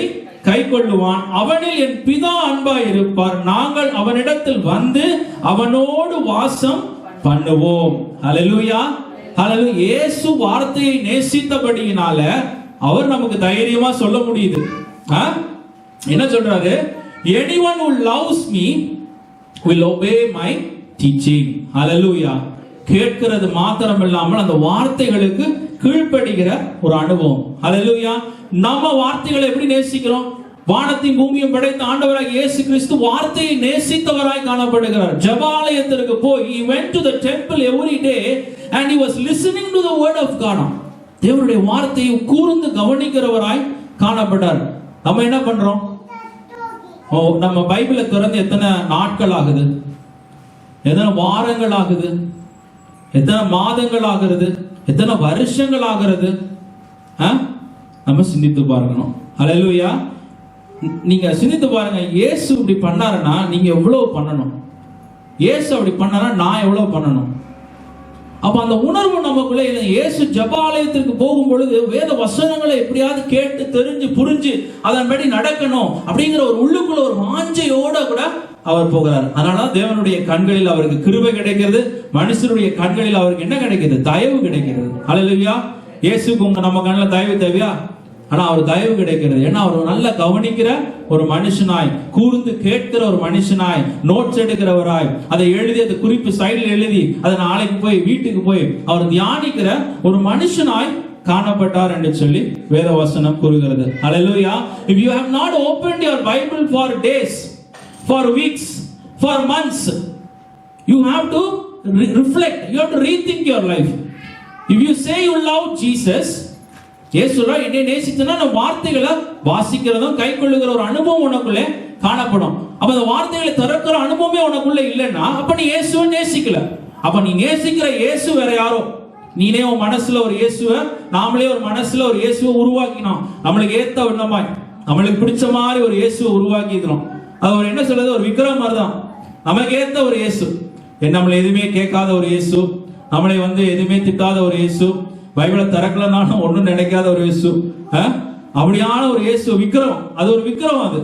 கைக்கொள்ளுவான், அவனில் என் பிதா அன்பாய் இருப்பார், நாங்கள் அவனிடத்தில் வந்து அவனோடு வாசம் பண்ணுவோம். ஹalleluya, ஹalleluya. இயேசு வார்த்தையை நேசித்தபடியினால அவர் நமக்கு தைரியமா சொல்ல முடியுது. என்ன சொல்றாரு? anyone who loves me will obey my teaching. hallelujah. கேட்கிறது மாத்திரம் இல்லாமல் அந்த வார்த்தைகளுக்கு கீழ்ப்படிகிற ஒரு அனுபவம். hallelujah. நம்ம வார்த்தைகளை எப்படி நேசிக்கிறோம்? வானத்தையும் பூமியும் படைத்த ஆண்டவராகிய இயேசு கிறிஸ்து வார்த்தையை நேசித்தவராய் காணப்படுகிறார். ஜெபாலயத்திற்கு போய் he went to the temple every day and he was listening to the word of God. தேவனுடைய வார்த்தையை கூர்ந்து கவனிக்கிறவராய் காணப்பட்டார். நம்ம என்ன பண்றோம்? நம்ம பைபிளை திறந்து எத்தனை நாட்கள் ஆகுது, எத்தனை வாரங்கள் ஆகுது, எத்தனை மாதங்கள் ஆகிறது, எத்தனை வருஷங்கள் ஆகிறது? நம்ம சிந்தித்து பார்க்கணும். ஹalleluya. நீங்க சிந்தித்து பாருங்க, இயேசு இப்படி பண்ணாருன்னா நீங்க எவ்வளவு பண்ணணும்? இயேசு அப்படி பண்ணாரா நான் எவ்வளவு பண்ணணும்? அப்ப அந்த உணர்வு நமக்குள்ள இல்லை. இயேசு ஜெபாலயத்திற்கு போகும் பொழுது வேத வசனங்களை எப்படியாவது கேட்டு தெரிஞ்சு புரிஞ்சு அதன்படி நடக்கணும் அப்படிங்கிற ஒரு உள்ளுக்குள்ள ஒரு வாஞ்சையோட கூட அவர் போகிறார். அதனால தேவனுடைய கண்களில் அவருக்கு கிருபை கிடைக்கிறது, மனுஷனுடைய கண்களில் அவருக்கு என்ன கிடைக்கிறது? தயவு கிடைக்கிறது. ஹalleluya. இயேசுக்கு நம்ம கண்ணில் தயவு தேவையா? ஆனா அவர் தயவு கிடைக்கிறது. ஏன்னா அவர் நல்லா கவனிக்கிற ஒரு மனுஷனாய், கூர்ந்து கேட்கிற ஒரு மனுஷனாய், நோட்ஸ் எடுக்கிறவராய், அதை எழுதி, அதை குறிப்பு சைடில் எழுதி, அதை நாளைக்கு போய் வீட்டுக்கு போய் அவர் தியானிக்கிற ஒரு மனுஷனாய் காணப்பட்டார் என்று சொல்லி வேதவசனம் கூறுகிறது. Hallelujah. If you have not opened your Bible for days, for weeks, for months, you have to reflect, you have to rethink your life. If you say you love Jesus, இயேசுவா என்னை நேசித்தனா அந்த வார்த்தைகளை வாசிக்கிறதும் கை கொள்ளுகிற ஒரு அனுபவம் உனக்குள்ளே காணப்படும். அப்ப அந்த வார்த்தைகளை திறக்கிற அனுபவமே உனக்குள்ள இல்லைன்னா அப்ப நீ இயேசுவை நேசிக்கல. அப்ப நீ நேசிக்கிற இயேசு வேற யாரோ. நீனே உன் மனசுல ஒரு இயேசுவை, நாமளே ஒரு மனசுல ஒரு இயேசுவை உருவாக்கினோம். நம்மளுக்கு ஏத்த விண்ணமாய், நம்மளுக்கு பிடிச்ச மாதிரி ஒரு இயேசுவை உருவாக்கிக்கிறோம். அது ஒரு என்ன சொல்றது, ஒரு விக்கிரம் மாதிரி தான். நமக்கு ஏத்த ஒரு இயேசு, நம்மளை எதுவுமே கேட்காத ஒரு இயேசு, நம்மளை எதுவுமே திட்டாத ஒரு இயேசு, பைபிளை திறக்கலனாலும் ஒன்றும் நினைக்காத ஒரு இயேசு, அப்படியான ஒரு இயேசு விக்கிரம். அது ஒரு விக்கிரம் அது.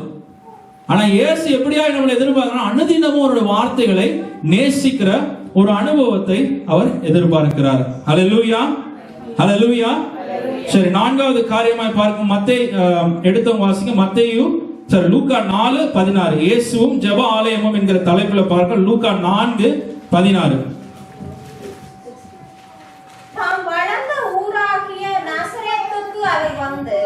ஆனா இயேசு எப்படியா நம்மளை எதிர்பார்க்கிறார்? அனுதினமும் அவருடைய வார்த்தைகளை நேசிக்கிற ஒரு அனுபவத்தை அவர் எதிர்பார்க்கிறார். ஹல்லேலூயா, ஹல்லேலூயா. சரி, நான்காவது காரியமாய் பார்க்கும் மத்தேயு எடுத்தவங்க வாசிங்க. மத்தேயு லூக்கா 4:16 இயேசுவும் ஜெப ஆலயமும் என்கிற தலைப்புல பார்க்க. லூக்கா 4:16. தாம் வளர்ந்த ஊராகிய நசரேத்துக்கு அவர் வந்து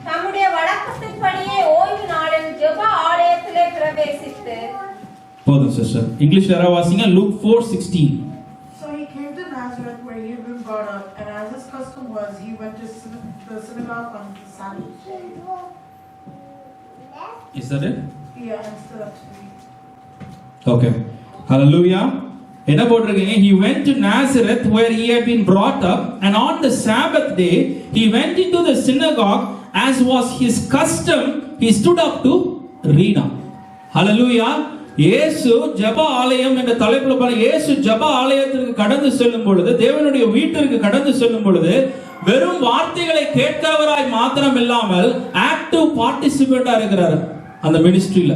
தம்முடைய வழக்கத்தின்படியே ஓய்வு நாளில் ஜெப ஆலயத்திலே பிரவேசித்து. போதும் சிஸ்டர், இங்கிலீஷ்ல யாரா வாசிங்க. Luke 4:16. So he came to Nazareth where he had been brought up, and as his custom was, he went to the synagogue on the Sabbath. Is that it? Yeah, and stood up to read. Okay. Hallelujah. என்ன போட்டிருக்கீங்க? He went to Nazareth where he had been brought up, and on the Sabbath day he went into the synagogue as was his custom. He stood up to read. Hallelujah. இயேசு ஜெப ஆலயம் என்ற தலைப்புல பாருங்க. இயேசு ஜெப ஆலயத்திற்கு கடந்து செல்லும் பொழுது, தேவனுடைய வீட்டிற்கு கடந்து செல்லும் பொழுது, வெறும் வார்த்தைகளை கேட்கிறவராய் மாத்திரம் இல்லாமல் ஆக்டிவ் பார்ட்டிசிபேட்டா இருக்கிறார் அந்த மினிஸ்ட்ரியில.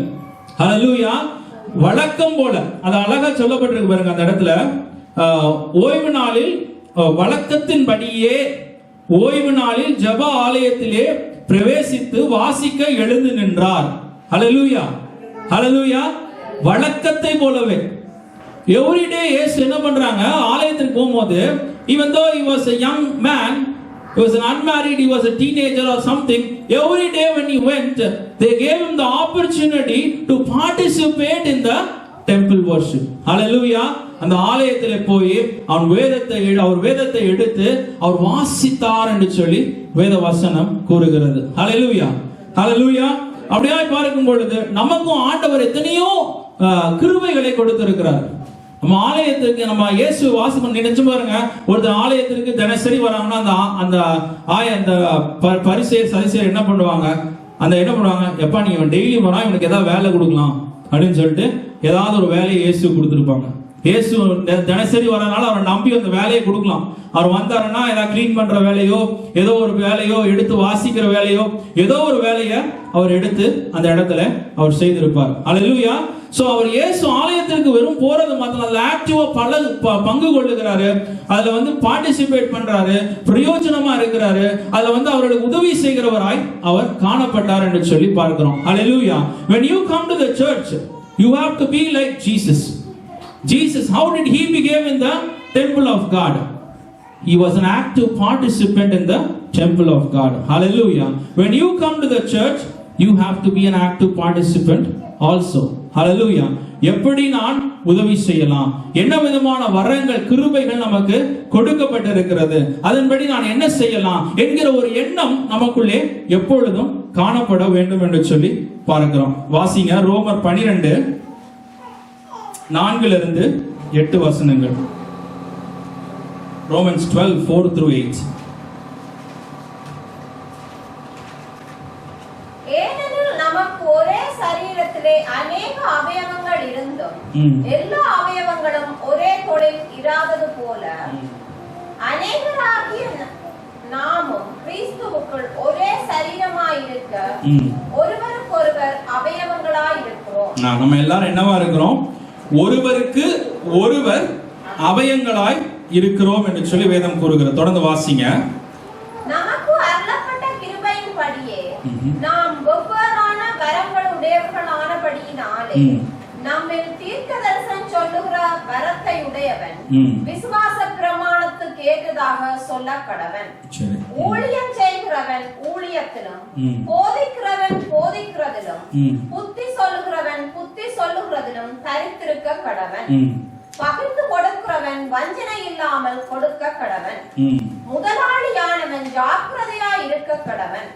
ஹல்லேலூயா. வழக்கம் போல, அது அழகா சொல்லப்பட்டிருக்கு பாருங்க அந்த இடத்துல. ஓய்வு நாளில் வழக்கத்தின்படியே ஓய்வு நாளில் ஜெப ஆலயத்திலே பிரவேசித்து வாசிக்க எழுந்து நின்றார். ஹல்லேலூயா, ஹல்லேலூயா. வழக்கத்தை போலவே எவ்ரிடே இயேசு என்ன பண்றாங்க? ஆலயத்துக்கு போகும்போது, even though he was a young man, he was an unmarried, he was a teenager or something, every day when he went, they gave him the opportunity to participate in the temple worship. Hallelujah. அந்த ஆலயத்திலே போய் அவர் வேதத்தை எடுத்து அவர் வாசித்தார் என்று சொல்லி வேத வசனம் கூறுகிறது. ஹல்லேலூயா, ஹல்லேலூயா. அப்படியே பார்க்கும் பொழுது நமக்கும் ஆண்டவர் எத்தனையோ கிருபைகளை கொடுத்திருக்கிறார். நம்ம ஆலயத்திற்கு நம்ம இயேசு வாசகம் நினைச்சு பாருங்க. ஒருத்தர் ஆலயத்திற்கு தினசரி வராங்கன்னா அந்த பரிசேயர் சதுசேயர் என்ன பண்ணுவாங்க? எப்பா நீ டெய்லி வரா, இவனுக்கு ஏதாவது வேலை கொடுக்கலாம் அப்படின்னு சொல்லிட்டு ஏதாவது ஒரு வேலையை இயேசு கொடுத்துருப்பாங்க. இயேசு தினசரி வரனால அவரை நம்பி அந்த வேலையை கொடுக்கலாம். அவர் வந்தாருன்னா ஏதாவது கிளீன் பண்ற வேலையோ, ஏதோ ஒரு வேலையோ, எடுத்து வாசிக்கிற வேலையோ, ஏதோ ஒரு வேலையை அவர் எடுத்து அந்த இடத்துல அவர் செய்திருப்பார். ஹல்லேலூயா. சோ அவர் இயேசு ஆலயத்திற்கு வெறும் போறது மாத்திரம், அதுல ஆக்டிவா பங்கு கொள்ளுகிறாரு, அதுல பார்ட்டிசிபேட் பண்றாரு, பிரயோஜனமா இருக்கிறாரு, அதுல அவர்களுக்கு உதவி செய்கிறவராய் அவர் காணப்பட்டார் என்று சொல்லி பார்க்கிறோம். ஹல்லேலூயா. When you come to the church, you have to be like Jesus. Jesus, how did he become in the temple of God? He was an active participant in the temple of God. Hallelujah. When you come to the church, you have to be an active participant also. Hallelujah. எப்படி நான் உதவி செய்யலாம், என்ன விதமான வரங்கள் கிருபைகள் நமக்கு கொடுக்கப்பட்டிருக்கிறது, அதன்படி நான் என்ன செய்யலாம் என்கிற ஒரு எண்ணம் நமக்குள்ளே எப்பொழுதும் காணப்பட வேண்டும் என்று சொல்லி பார்க்கிறோம். வாசிங்க ரோமர் 12:4-8 வசனங்கள். Romans 12:4-8. ஏனெனில் நமக்கு ஒரே சரீரத்திலே அநேக அவயவங்கள் இருந்தும் எல்லா அவயவங்களும் ஒரே தொழில் இராதது போல அநேகராகிய நாமும் கிறிஸ்துவுக்குள் ஒரே சரீரமாயிருக்க ஒருவருக்கொருவர் அவயவங்களாய் இருக்கிறோம். நம்ம எல்லாரும் என்னவா இருக்கிறோம்? ஒருவருக்கு ஒருவர் அவயங்களாய் இருக்கிறோம் என்று சொல்லி வேதம் கூறுகிறது. தொடர்ந்து வாசிங்க. நாம் வெவ்வேறான வரங்கள் உடையவர்களானபடியினாலே நம்மில் தீர்க்க தரிசனம் சொல்லுகிற வரத்தை உடையவன் விசுவாச பிரமாணத்துக்கு ஏற்றதாக சொல்ல கடவன். ஊழியம் செய்கிறவன் ஊழியத்திலும், போதிக்கிறவன் போதிக்கிறதிலும், புத்தி சொல்லுகிறதிலும் தரித்திருக்க கடவன். பகிர்ந்து கொடுக்கிறவன் வஞ்சனை இல்லாமல் கொடுக்க கடவன். முதலாளியானவன் ஜாக்கிரதையாய் இருக்க கடவன்.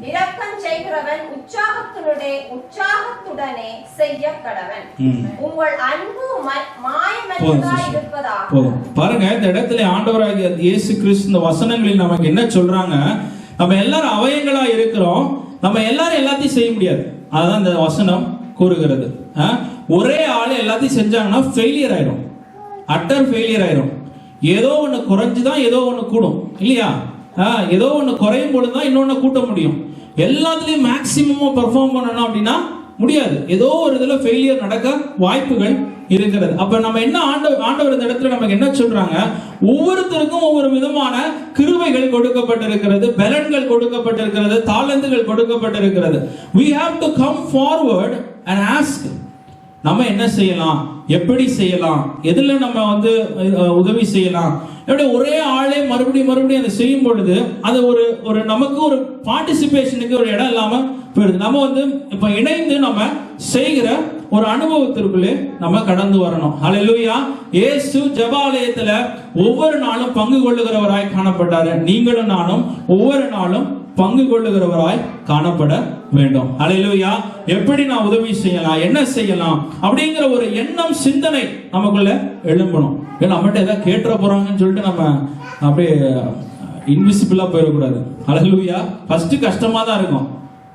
இரக்கம் செய்கிறவன் உற்சாகத்துடனே செய்ய கடவன். உங்கள் அன்பு மாயமற்றதாய் இருப்பதாக. பாருங்க, இந்த இடத்துல ஆண்டவராகிய இயேசு கிறிஸ்து இந்த வசனங்களில் நமக்கு என்ன சொல்றாங்க? நம்ம எல்லாரும் அவயங்களா இருக்கிறோம், நம்ம எல்லாரும் எல்லாத்தையும் செய்ய முடியாது. அதுதான் இந்த வசனம் கூறுகிறது. ஒரே ஆளு எல்லாத்தையும் செஞ்சாங்கன்னா ஃபெயிலியர் ஆயிடும், அட்டர் ஃபெயிலியர் ஆயிடும். ஏதோ ஒண்ணு குறைஞ்சுதான் ஏதோ ஒண்ணு கூடும் இல்லையா? ஏதோ ஒண்ணு குறையும் பொழுதுதான் இன்னொன்னு கூட்ட முடியும். எல்லாத்துலயும் மேக்சிமமா பெர்ஃபார்ம் பண்ணணும் அப்படின்னா முடியாது. ஏதோ ஒரு இதுல ஃபெயிலியர் நடக்க வாய்ப்புகள் இருக்கிறது. அப்ப நம்ம என்ன ஆண்டவர் இந்த இடத்துல நமக்கு என்ன சொல்றாங்க? ஒவ்வொருத்தருக்கும் ஒவ்வொரு விதமான கிருபைகள் கொடுக்கப்பட்டிருக்கிறது, பலன்கள் கொடுக்கப்பட்டிருக்கிறது, தாளந்துகள் கொடுக்கப்பட்டிருக்கிறது. we have to come forward and ask, நம்ம என்ன செய்யலாம், எப்படி செய்யலாம், எதுல நம்ம உதவி செய்யலாம். ஒரே ஆளே மறுபடியும் அதை செய்யும் பொழுது அது ஒரு நமக்கு ஒரு பார்ட்டிசிபேஷனுக்கு ஒரு இடம் இல்லாம போயிடுது. நம்ம இப்ப இணைந்து நம்ம செய்கிற ஒரு அனுபவத்திற்குள்ளே நம்ம கடந்து வரணும். ஹல்லேலூயா. இயேசு ஜெபாலயத்துல ஒவ்வொரு நாளும் பங்கு கொள்ளுகிறவராய் காணப்பட்டாரு. நீங்களும் நானும் ஒவ்வொரு நாளும் பங்கு கொள்ளுகிறவராய் காணப்பட வேண்டும். ஹல்லேலூயா. எப்படி நான் உதவி செய்யலாம், என்ன செய்யலாம் அப்படிங்கிற ஒரு எண்ணம், சிந்தனை நமக்குள்ள எழும்பணும். நம்மகிட்ட ஏதாவது கேட்டுற போறாங்கன்னு சொல்லிட்டு நம்ம அப்படியே இன்விசிபிளா போயிடக்கூடாது. ஹல்லேலூயா. ஃபர்ஸ்ட் கஷ்டமா தான் இருக்கும்,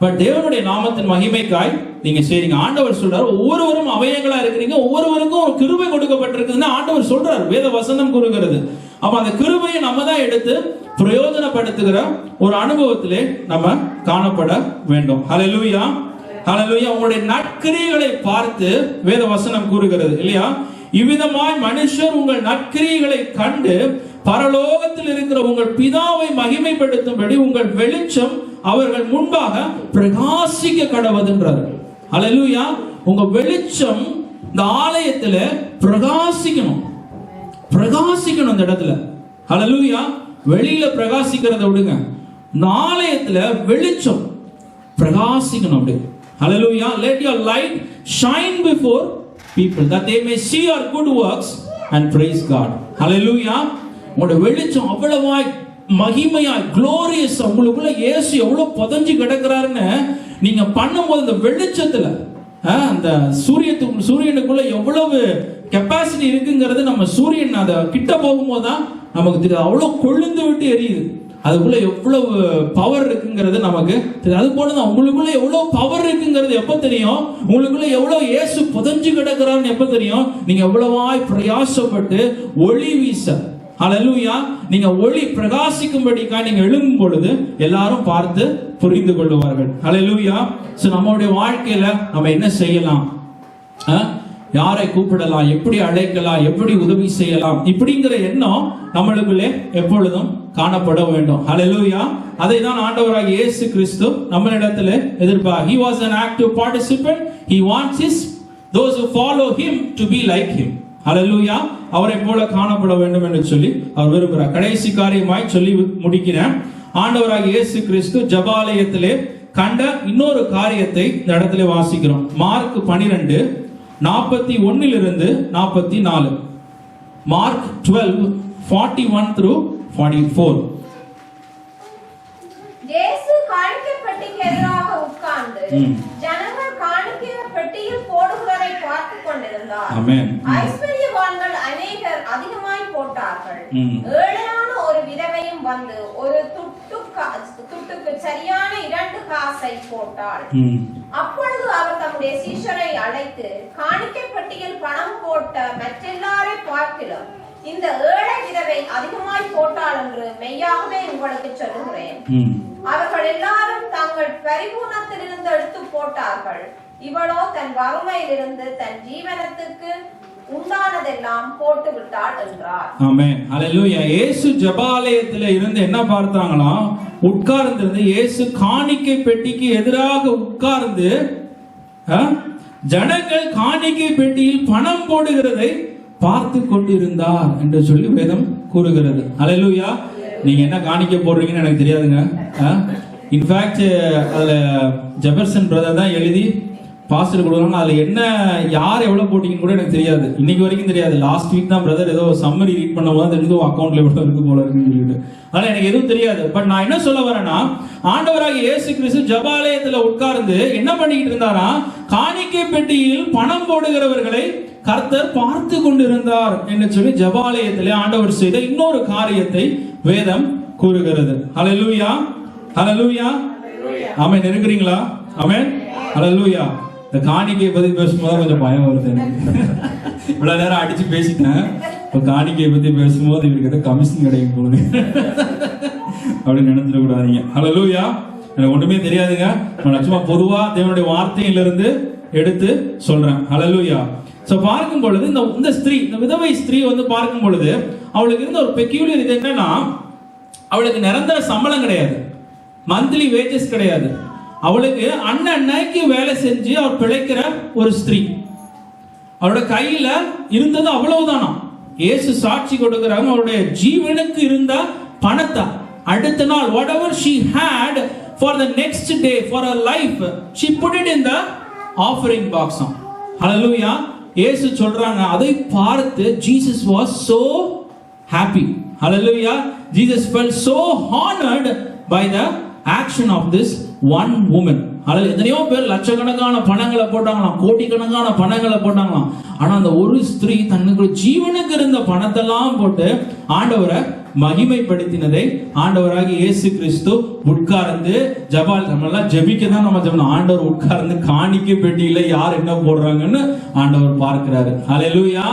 பட் தேவனுடைய நாமத்தின் மகிமைக்காய் நீங்க செய்றீங்க. ஆண்டவர் சொல்றாரு, ஒவ்வொருவரும் அவயங்களா இருக்கிறீங்க, ஒவ்வொருவருக்கும் ஒரு கிருபை கொடுக்கப்பட்டிருக்குதுன்னு ஆண்டவர் சொல்றாரு, வேத வசனம் கூறுகிறது. அப்ப அந்த கிருபையை நம்ம தான் எடுத்து பிரயோஜனப்படுத்துகிற ஒரு அனுபவத்திலே நம்ம காணப்பட வேண்டும். ஹல்லேலூயா. ஹல்லேலூயா. உங்களுடைய நற்கிரியைகளை பார்த்து வேத வசனம் கூறுகிறது இல்லையா? இவ்விதமாய் மனுஷர் உங்கள் நற்கிரியைகளை கண்டு பரலோகத்தில் இருக்கிற உங்கள் பிதாவை மகிமைப்படுத்தும்படி உங்கள் வெளிச்சம் அவர்கள் முன்பாக பிரகாசிக்க கடவுதுன்றார். ஹல்லேலூயா. உங்க வெளிச்சம் இந்த ஆலயத்துல பிரகாசிக்கணும், பிரகாசிக்கணும் இந்த இடத்துல. ஹல்லேலூயா. வெளியில பிரகாசிக்கிறத விடுங்க, இந்த ஆலயத்துல வெளிச்சம் பிரகாசிக்கணும் அப்படி. ஹல்லேலூயா. Let your light shine before people that they may see your good works and praise God. ஹல்லேலூயா. உங்களுடைய வெளிச்சம் அவ்வளவாய் மகிமையாய் glorious, உங்களுக்குள்ள இயேசு எவ்வளவு புதைஞ்சு கிடக்கிறாருன்னு நீங்க பண்ணும்போது இந்த வெளிச்சத்துல அந்த சூரியனுக்குள்ள எவ்வளவு கெப்பாசிட்டி இருக்குங்கிறது நம்ம சூரியன் அத கிட்ட போகும்போது தான் நமக்கு தெரியும். அவ்வளவு கொழுந்து விட்டு எரியுது, அதுக்குள்ள எவ்வளவு பவர் இருக்குங்கிறது நமக்கு தெரியும். அது போலதான் உங்களுக்குள்ள எவ்வளவு பவர் இருக்குங்கிறது எப்ப தெரியும்? உங்களுக்குள்ள எவ்வளவு இயேசு புதைஞ்சு கிடக்கிறாருன்னு எப்ப தெரியும்? நீங்க எவ்வளவாய் பிரயாசப்பட்டு ஒளி வீச. ஹல்லேலூயா. நீங்க ஒளி பிரகாசிக்கும்படிக்காக நீங்க எழும்பும் பொழுது எல்லாரும் பார்த்து புரிந்து கொள்வார்கள். ஹல்லேலூயா. சோ நம்மளுடைய வாழ்க்கையில நம்ம என்ன செய்யலாம், யாரை கூப்பிடலாம், எப்படி அழைக்கலாம், எப்படி உதவி செய்யலாம், இப்படிங்கிற எண்ணம் நம்மளுக்குள்ளே எப்பொழுதும் காணப்பட வேண்டும். ஹல்லேலூயா. அதை தான் ஆண்டவராகிய இயேசு கிறிஸ்து நம்மளிடத்தில் எதிர்பார்க்கிறார். He was an active participant. He wants those who follow him to be like him. ஹல்லேலூயா. அவரை போல காணப்பட வேண்டும் என்று சொல்லி அவர் விரும்புகிறார். கடைசி காரியமாய் சொல்லி முடிக்கிறேன். ஆண்டவராகிய இயேசு கிறிஸ்து ஜெபாலயத்திலே கண்ட இன்னொரு காரியத்தை இந்த இடத்துல வாசிக்கிறோம். மார்க் 12:41 இருந்து 44. Mark 12:41 through 44. இயேசு காணிக்கை பெட்டிக்கு எதிராக உட்கார்ந்து ஜனங்கள் காணிக்கை பெட்டியில் போடுகிறதை பார்த்து கொண்டிருந்தார். ஐஸ்வர்யவான்கள் அநேகர் அதிகமாய் போட்டார்கள். ஏழையான ஒரு விதவையும் வந்து ஒரு துட்டுக்கு சரியான 2 காசை போட்டாள். அப்பொழுது அவர் தம்முடைய சீஷரை அழைத்து, காணிக்கை பெட்டியில் பணம் போட்ட மற்றெல்லாரை பார்க்கிலும் இந்த ஏழை விதவை அதிகமாய் போட்டாள் என்று மெய்யாகவே உங்களுக்கு சொல்லுகிறேன். அவர்கள் எல்லாரும் தங்கள் பரிபூர்ணத்திலிருந்து எடுத்து போட்டார்கள். இவளோ தன் வறுமையிலிருந்து தன் ஜீவனத்துக்கு உண்டானதெல்லாம் போட்டு விட்டாள் என்றார். ஆமென். ஹalleluya. இயேசு ஜெபாலயத்துல இருந்து என்ன பார்த்தாங்களாம்? உட்கார்ந்திருந்து இயேசு காணிக்கை பெட்டிக்கு எதிராக உட்கார்ந்து ஜனங்கள் காணிக்கை பெட்டியில் பணம் போடுகிறதை பார்த்து கொண்டிருந்தார் என்று சொல்லி வேதம் கூறுகிறது. ஹalleluya. நீங்க என்ன காணிக்கை போடுறீங்கன்னு எனக்கு தெரியாதுங்க. இன்ஃபேக்ட் அதுல ஜெபர்சன் பிரதர் தான் எழுதி பாஸ்டர் கொடுக்குறாங்க. அதுல என்ன யார் எவ்வளவு போட்டீங்கன்னு கூட எனக்கு தெரியாது, இன்னைக்கு வரைக்கும் தெரியாது. லாஸ்ட் வீக் தான் பிரதர் ஏதோ சம்மரி ரீட் பண்ணும்போது தெரிஞ்சு அக்கௌண்ட்ல எவ்வளவு இருக்கு போல இருக்குன்னு சொல்லிட்டு, அதனால எனக்கு எதுவும் தெரியாது. பட் நான் என்ன சொல்ல வரேன்னா, ஆண்டவராகிய இயேசு கிறிஸ்து ஜெபாலயத்துல உட்கார்ந்து என்ன பண்ணிக்கிட்டு இருந்தாரா? காணிக்கை பெட்டியில் பணம் போடுகிறவர்களை கர்த்தர் பார்த்து கொண்டிருந்தார் என்று சொல்லி ஜெபாலயத்திலே ஆண்டவர் செய்த இன்னொரு காரியத்தை வேதம் கூறுகிறது. ஹalleluya. ஹalleluya. ஆமென். இருக்கிறீங்களா? ஆமென். ஹalleluya. இந்த காணிக்கையை பத்தி பேசும்போது கொஞ்சம் பயம் வருது எனக்கு. இவ்வளவு நேரம் அடிச்சு பேசிட்டேன், இப்போ காணிக்கையை பத்தி பேசும்போது இவருக்கு ஏதோ கமிஷன் கிடைக்கும் போகுது அப்படின்னு நினைச்சிட கூடாதீங்க. ஹalleluya. எனக்கு ஒண்ணுமே தெரியாதுங்க, நான் சும்மா பொதுவா தேவனுடைய வார்த்தையிலிருந்து எடுத்து சொல்றேன். ஹalleluya. சோ பார்க்கும் பொழுது இந்த ஸ்திரீ, இந்த விதவை ஸ்திரீ வந்து பார்க்கும் பொழுது அவளுக்கு இருந்த ஒரு பெக்யூலியர் இது என்னன்னா, அவளுக்கு நிரந்தர சம்பளம் கிடையாது, மந்த்லி வேஜஸ் கிடையாது. அவளுக்கு அன்னைக்கு வேலை செஞ்சு அவர் பிழைக்கிற ஒரு ஸ்திரீ. அவரோட கையில இருந்தது அவ்வளவுதானா. இயேசு சாட்சி கொடுக்கிறாங்க, அவருடைய ஜீவனுக்கு இருந்த பணத்தை அடுத்த நாள் whatever she had for the next day for her life she put it in the offering box. Hallelujah. இயேசு சொல்றாங்க, அதை பார்த்து Jesus was so happy. Hallelujah. Jesus felt so honored by the action of this one woman. அதில் எத்தனையோ பேர் லட்சக்கணக்கான பணங்களை போட்டாங்களாம், கோடிக்கணக்கான பணங்களை போட்டாங்களாம். ஆனா அந்த ஒரு ஸ்திரீ தன்னுக்கு ஜீவனுக்கு இருந்த பணத்தெல்லாம் போட்டு ஆண்டவரை மகிமைப்படுத்தினதை ஆண்டவராகி இயேசு கிறிஸ்து உட்கார்ந்து நம்மெல்லாம் ஜெபிக்க தான் நம்ம ஜெபம். ஆண்டவர் உட்கார்ந்து காணிக்கை பெட்டியில யார் என்ன போடுறாங்கன்னு ஆண்டவர் பார்க்கிறாரு. ஹalleluya.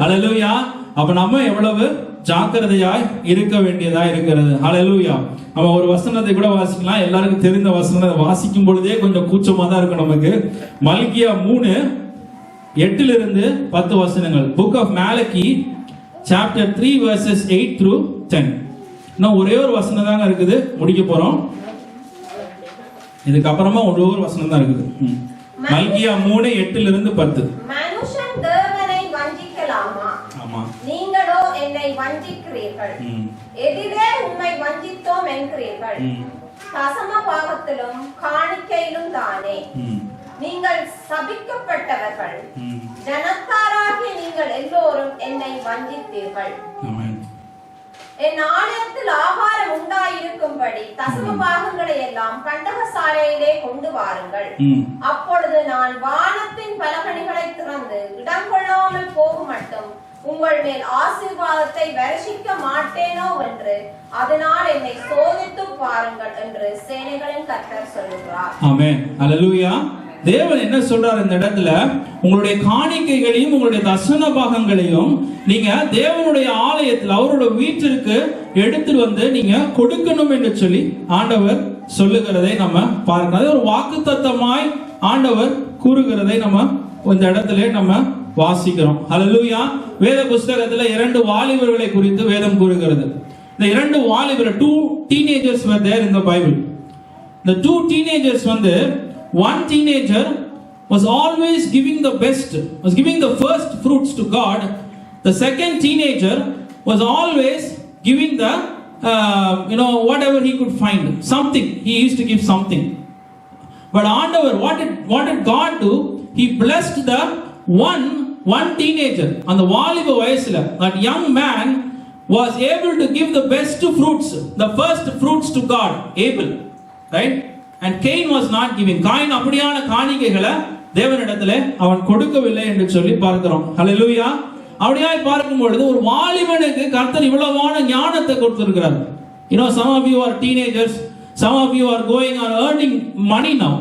ஹalleluya. அப்ப நம்ம எவ்வளவு ஜாக்கிரதையாய் இருக்க வேண்டியதா இருக்கிறது. ஹalleluya. நம்ம ஒரு வசனத்தை கூட வாசிக்கலாம், எல்லாருக்கும் தெரிந்த வசனத்தை வாசிக்கும் பொழுதே கொஞ்சம் கூச்சமா தான் இருக்கும் நமக்கு. மல்கியா 3:8 வசனங்கள். Book of Malachi chapter 3 verses 8 through 10. இன்னும் ஒரே ஒரு வசனம் தாங்க இருக்குது, முடிக்க போறோம். இதுக்கு அப்புறமா ஒரே ஒரு வசனம் தான் இருக்குது. மல்கியா 3:8 மனுஷன் தேவனை வஞ்சிக்கலாமா? ஆமா. நீங்களோ என்னை வஞ்சிக்கிறீர்கள். எதிரே உம்மை வஞ்சித்தோம் என்கிறீர்கள். தசம பாகத்திலும் காணிக்கையிலும் தானே. நீங்கள் சபிக்கப்பட்டவர்கள். ஜனத்தாராகிய நீங்கள் எல்லோரும் என்னை வஞ்சித்தீர்கள். என் ஆலயத்தில் ஆகாரம் உண்டாயிருக்கும்படி தசம பாகங்களை எல்லாம் பண்டகசாலையிலே கொண்டு வாருங்கள். அப்பொழுது நான் வானத்தின் பலகணிகளை திறந்து இடம் கொள்ளாமல் போகும் மட்டும் உங்கள் மேல் ஆசீர்வாதத்தை வருஷிக்க மாட்டேனோ என்று அதனால் என்னை சோதித்து பாருங்கள் என்று சேனைகளின் கர்த்தர் சொல்லுகிறார். ஆமென். ஹalleluya. தேவன் என்ன சொல்றார் இந்த இடத்துல? உங்களுடைய காணிக்கைகளையும் உங்களுடைய தசன பாகங்களையும் நீங்க தேவனுடைய ஆலயத்தில் அவரோட வீட்டிற்கு எடுத்துட்டு வந்து நீங்க கொடுக்கணும் என்று சொல்லி ஆண்டவர் சொல்லுகிறதை நம்ம பார்க்கிறோம். ஒரு வாக்குத்தத்தமாய் ஆண்டவர் கூறுகிறதை நம்ம இந்த இடத்துல நம்ம வாசிக்கிறோம். ஹalleluya. வேத புத்தகத்துல 2 வாலிபர்களை குறித்து வேதம் கூறுகிறது. இந்த 2 வாலிபர், 2 teenagers were there in the Bible. The 2 teenagers வந்து, one teenager was always giving the best, was giving the first fruits to God. The second teenager was always giving the whatever he could find, something he used to give something. But ஆண்டவர் what did God do? He blessed the one teenager, அந்த வாலிப வயசுல that young man was able to give the best fruits, the first fruits to God, Abel, right? And Cain was not giving. Coin அப்படியான காணிக்கைகளை தேவனிடத்திலே அவன் கொடுக்கவில்லை என்று சொல்லி பார்க்கிறோம். ஹalleluya. அப்படியாய் பார்க்கும் பொழுது ஒரு வாலிபனுக்கு கர்த்தர் இவ்வளவான ஞானத்தை கொடுத்திருக்கிறார். Some of you are teenagers, some of you are going or earning money now,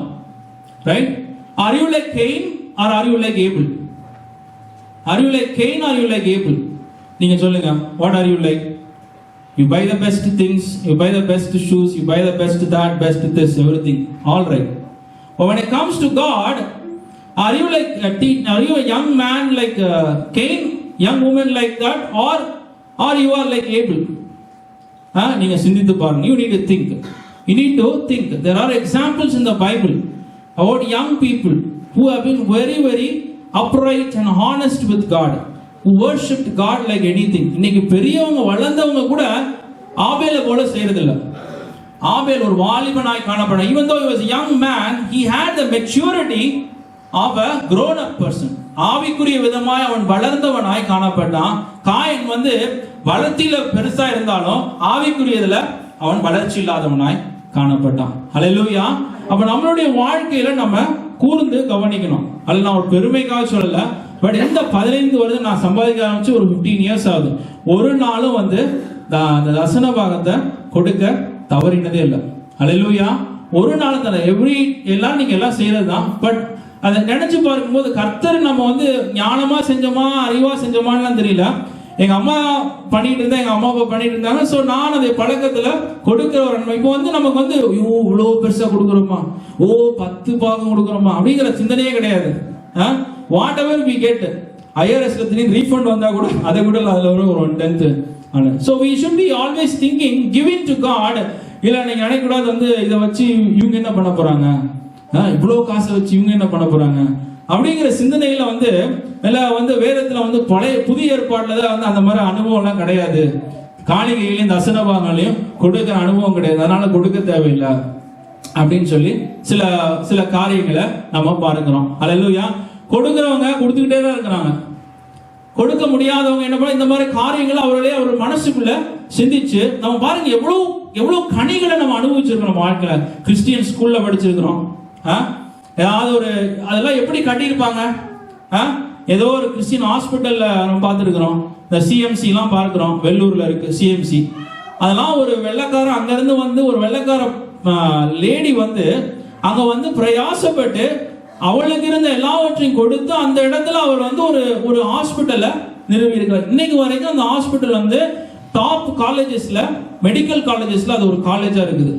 right? Are you like Cain or are you like Abel? Are you like Cain or are you like Abel? நீங்க சொல்லுங்க, what are you like? You buy the best things, you buy the best shoes, you buy the best that, best this, everything, all right. But when it comes to God, Are you like are you a young man like Cain, young woman like that, or you are like Abel? நீங்க சிந்தித்து பாருங்க. You need to think. You need to think. There are examples in the Bible about young people who have been very, very upright and honest with God, who worshipped God like anything. இன்னைக்கு பெரியவங்க வளர்ந்தவங்க கூட ஆபேலை போல செய்யறதில்லை. ஆபேல் ஒரு வாலிபனாய் காணப்பட, even though he was a young man, he had the maturity of a grown up person. ஆவிக்குரிய விதமாய் அவன் வளர்ந்தவனாய் காணப்பட்டான். Coin வளர்த்தியில பெருசா இருந்தாலும் ஆவிக்குரியதுல அவன் வளர்ச்சி இல்லாதவனாய் காணப்பட்டான். ஹல்லேலூயா. அப்ப நம்மளுடைய வாழ்க்கையில நம்ம கூர்ந்து கவனிக்கணும். அது நான் ஒரு பெருமைக்காக சொல்லல, பட் இந்த 15 வருடம் நான் சம்பாதிக்க ஆரம்பிச்சு ஒரு 15 இயர்ஸ் ஆகுது. ஒரு நாளும் அந்த தசன பாகத்தை கொடுக்க தவறினதே இல்லை. ஹல்லேலூயா. ஒரு நாள் தானே எல்லாம் நீங்க எல்லாம் செய்யறதுதான். பட் அதை நினைச்சு பார்க்கும்போது கர்த்தர் நம்ம ஞானமா செஞ்சோமா அறிவா செஞ்சோமான்னு தெரியல. எங்க அம்மா பண்ணிட்டு இருந்தா, எங்க அம்மா அப்பா பண்ணிட்டு இருந்தாங்க. ஸோ நான் அதை பழக்கத்துல கொடுக்கிற ஒரு நன்மை. இப்போ நமக்கு இவ்வளோ பெருசா கொடுக்குறோமா, 10 பாகம் கொடுக்குறோமா அப்படிங்கிற சிந்தனையே கிடையாது. வாட் எவர் வி கெட், ஐஆர்எஸ்ல திடீர்னு ரீஃபண்ட் வந்தா கூட அதை கூட அதுல ஒரு 1/10. So we should be always thinking giving to God. இல்ல நீங்க நினைக்கூடாது இதை வச்சு இவங்க என்ன பண்ண போறாங்க, இவ்வளவு காசை வச்சு இவங்க என்ன பண்ண போறாங்க அப்படிங்கிற சிந்தனையில வேதத்துல பழைய புதிய ஏற்பாடுல அந்த மாதிரி அனுபவம் எல்லாம் கிடையாது. காணிகைகளையும் தசனபாகங்களையும் கொடுக்கிற அனுபவம் கிடையாது, அதனால கொடுக்க தேவையில்லை அப்படின்னு சொல்லி சில சில காரியங்களை நம்ம பார்க்கிறோம். அல்லேலூயா. கொடுக்கிறவங்க கொடுத்துக்கிட்டே தான் இருக்கிறாங்க. கொடுக்க முடியாதவங்க என்ன பண்ண, இந்த மாதிரி காரியங்களை அவர்களே அவர் மனசுக்குள்ள சிந்திச்சு நம்ம பாருங்க எவ்வளவு கனிகளை நம்ம அனுபவிச்சிருக்கிறோம் வாழ்க்கையில. கிறிஸ்டியன் ஸ்கூல்ல படிச்சிருக்கிறோம். ஏதாவது ஒரு அதெல்லாம் எப்படி கட்டியிருப்பாங்க. ஏதோ ஒரு கிறிஸ்டியன் ஹாஸ்பிட்டல்ல நம்ம பார்த்துருக்கிறோம். இந்த சிஎம்சி எல்லாம் பார்க்கிறோம், வெள்ளூர்ல இருக்கு சிஎம்சி. அதெல்லாம் ஒரு வெள்ளைக்காரன் அங்கிருந்து ஒரு வெள்ளைக்கார லேடி அங்க பிரயாசப்பட்டு அவளுக்கு இருந்த எல்லாவற்றையும் கொடுத்து அந்த இடத்துல அவர் ஒரு ஹாஸ்பிட்டலை நிறுவி இருக்கிறார். இன்னைக்கு வரைக்கும் அந்த ஹாஸ்பிட்டல் டாப் காலேஜஸ்ல, மெடிக்கல் காலேஜஸ்ல அது ஒரு காலேஜா இருக்குது.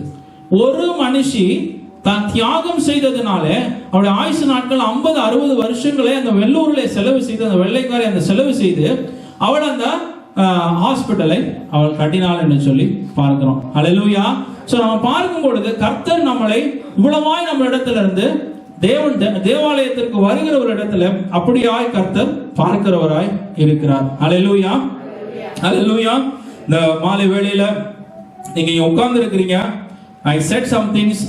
ஒரு மனுஷி தான் தியாகம் செய்ததுனால அவருடைய ஆயுசு நாட்கள் 50-60 வருஷங்களை அந்த வெள்ளூர்ல செலவு செய்து, அந்த வெள்ளைக்காரை அந்த செலவு செய்து அவள் அந்த ஹாஸ்பிட்டலை அவள் கட்டினாள் என்று சொல்லி பார்க்கிறோம். ஹல்லேலூயா. சோ நம்ம பார்க்கும் பொழுது கர்த்தர் நம்மளை இவ்வளவாய் நம்ம இடத்துல இருந்து தேவாலயத்திற்கு வருகிற ஒரு இடத்துல அப்படியாய் கர்த்தர் பார்க்கிறவராய் இருக்கிறார். ஹல்லேலூயா. ஹல்லேலூயா. இந்த மாலை வேளையில நீங்க உட்கார்ந்து இருக்கிறீங்க. I said some things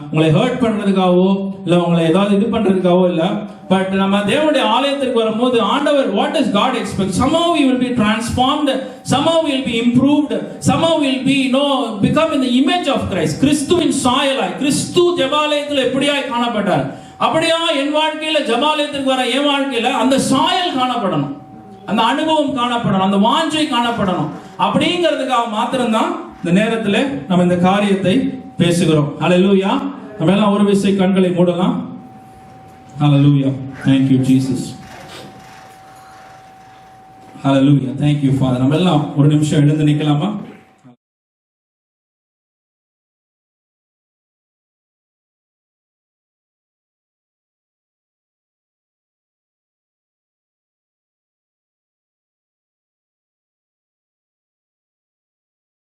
உங்களை ஹர்ட் பண்றதுக்காகவோ இல்ல உங்களை ஏதாவது இது பண்றதுக்காகவோ இல்ல. பட் நம்ம தேவனுடைய ஆலயத்திற்கு வரும்போது ஆண்டவர் what does God expect? Somehow we will be transformed, somehow we will be improved, somehow we will be become in the image of Christ. கிறிஸ்துவின் சாயலாய் கிறிஸ்து ஜெபாலயத்தில் எப்படியாய் காணப்பட்டார், அப்படியா என் வாழ்க்கையில ஜெபாலயத்திற்கு வர என் வாழ்க்கையில அந்த சாயல் காணப்படணும், அந்த அனுபவம் காணப்படணும், அந்த வாஞ்சை காணப்படணும். அப்படிங்கிறதுக்காக மாத்திரம்தான் இந்த நேரத்தில் நம்ம இந்த காரியத்தை பேசுகிறோம். ஹல்லேலூயா. நம்ம எல்லாம் ஒரு விசை கண்களை மூடலாம். ஹல்லேலூயா. Thank you Jesus. Hallelujah. Thank you Father. நம்ம எல்லாம் ஒரு நிமிஷம் எழுந்து நிக்கலாமா?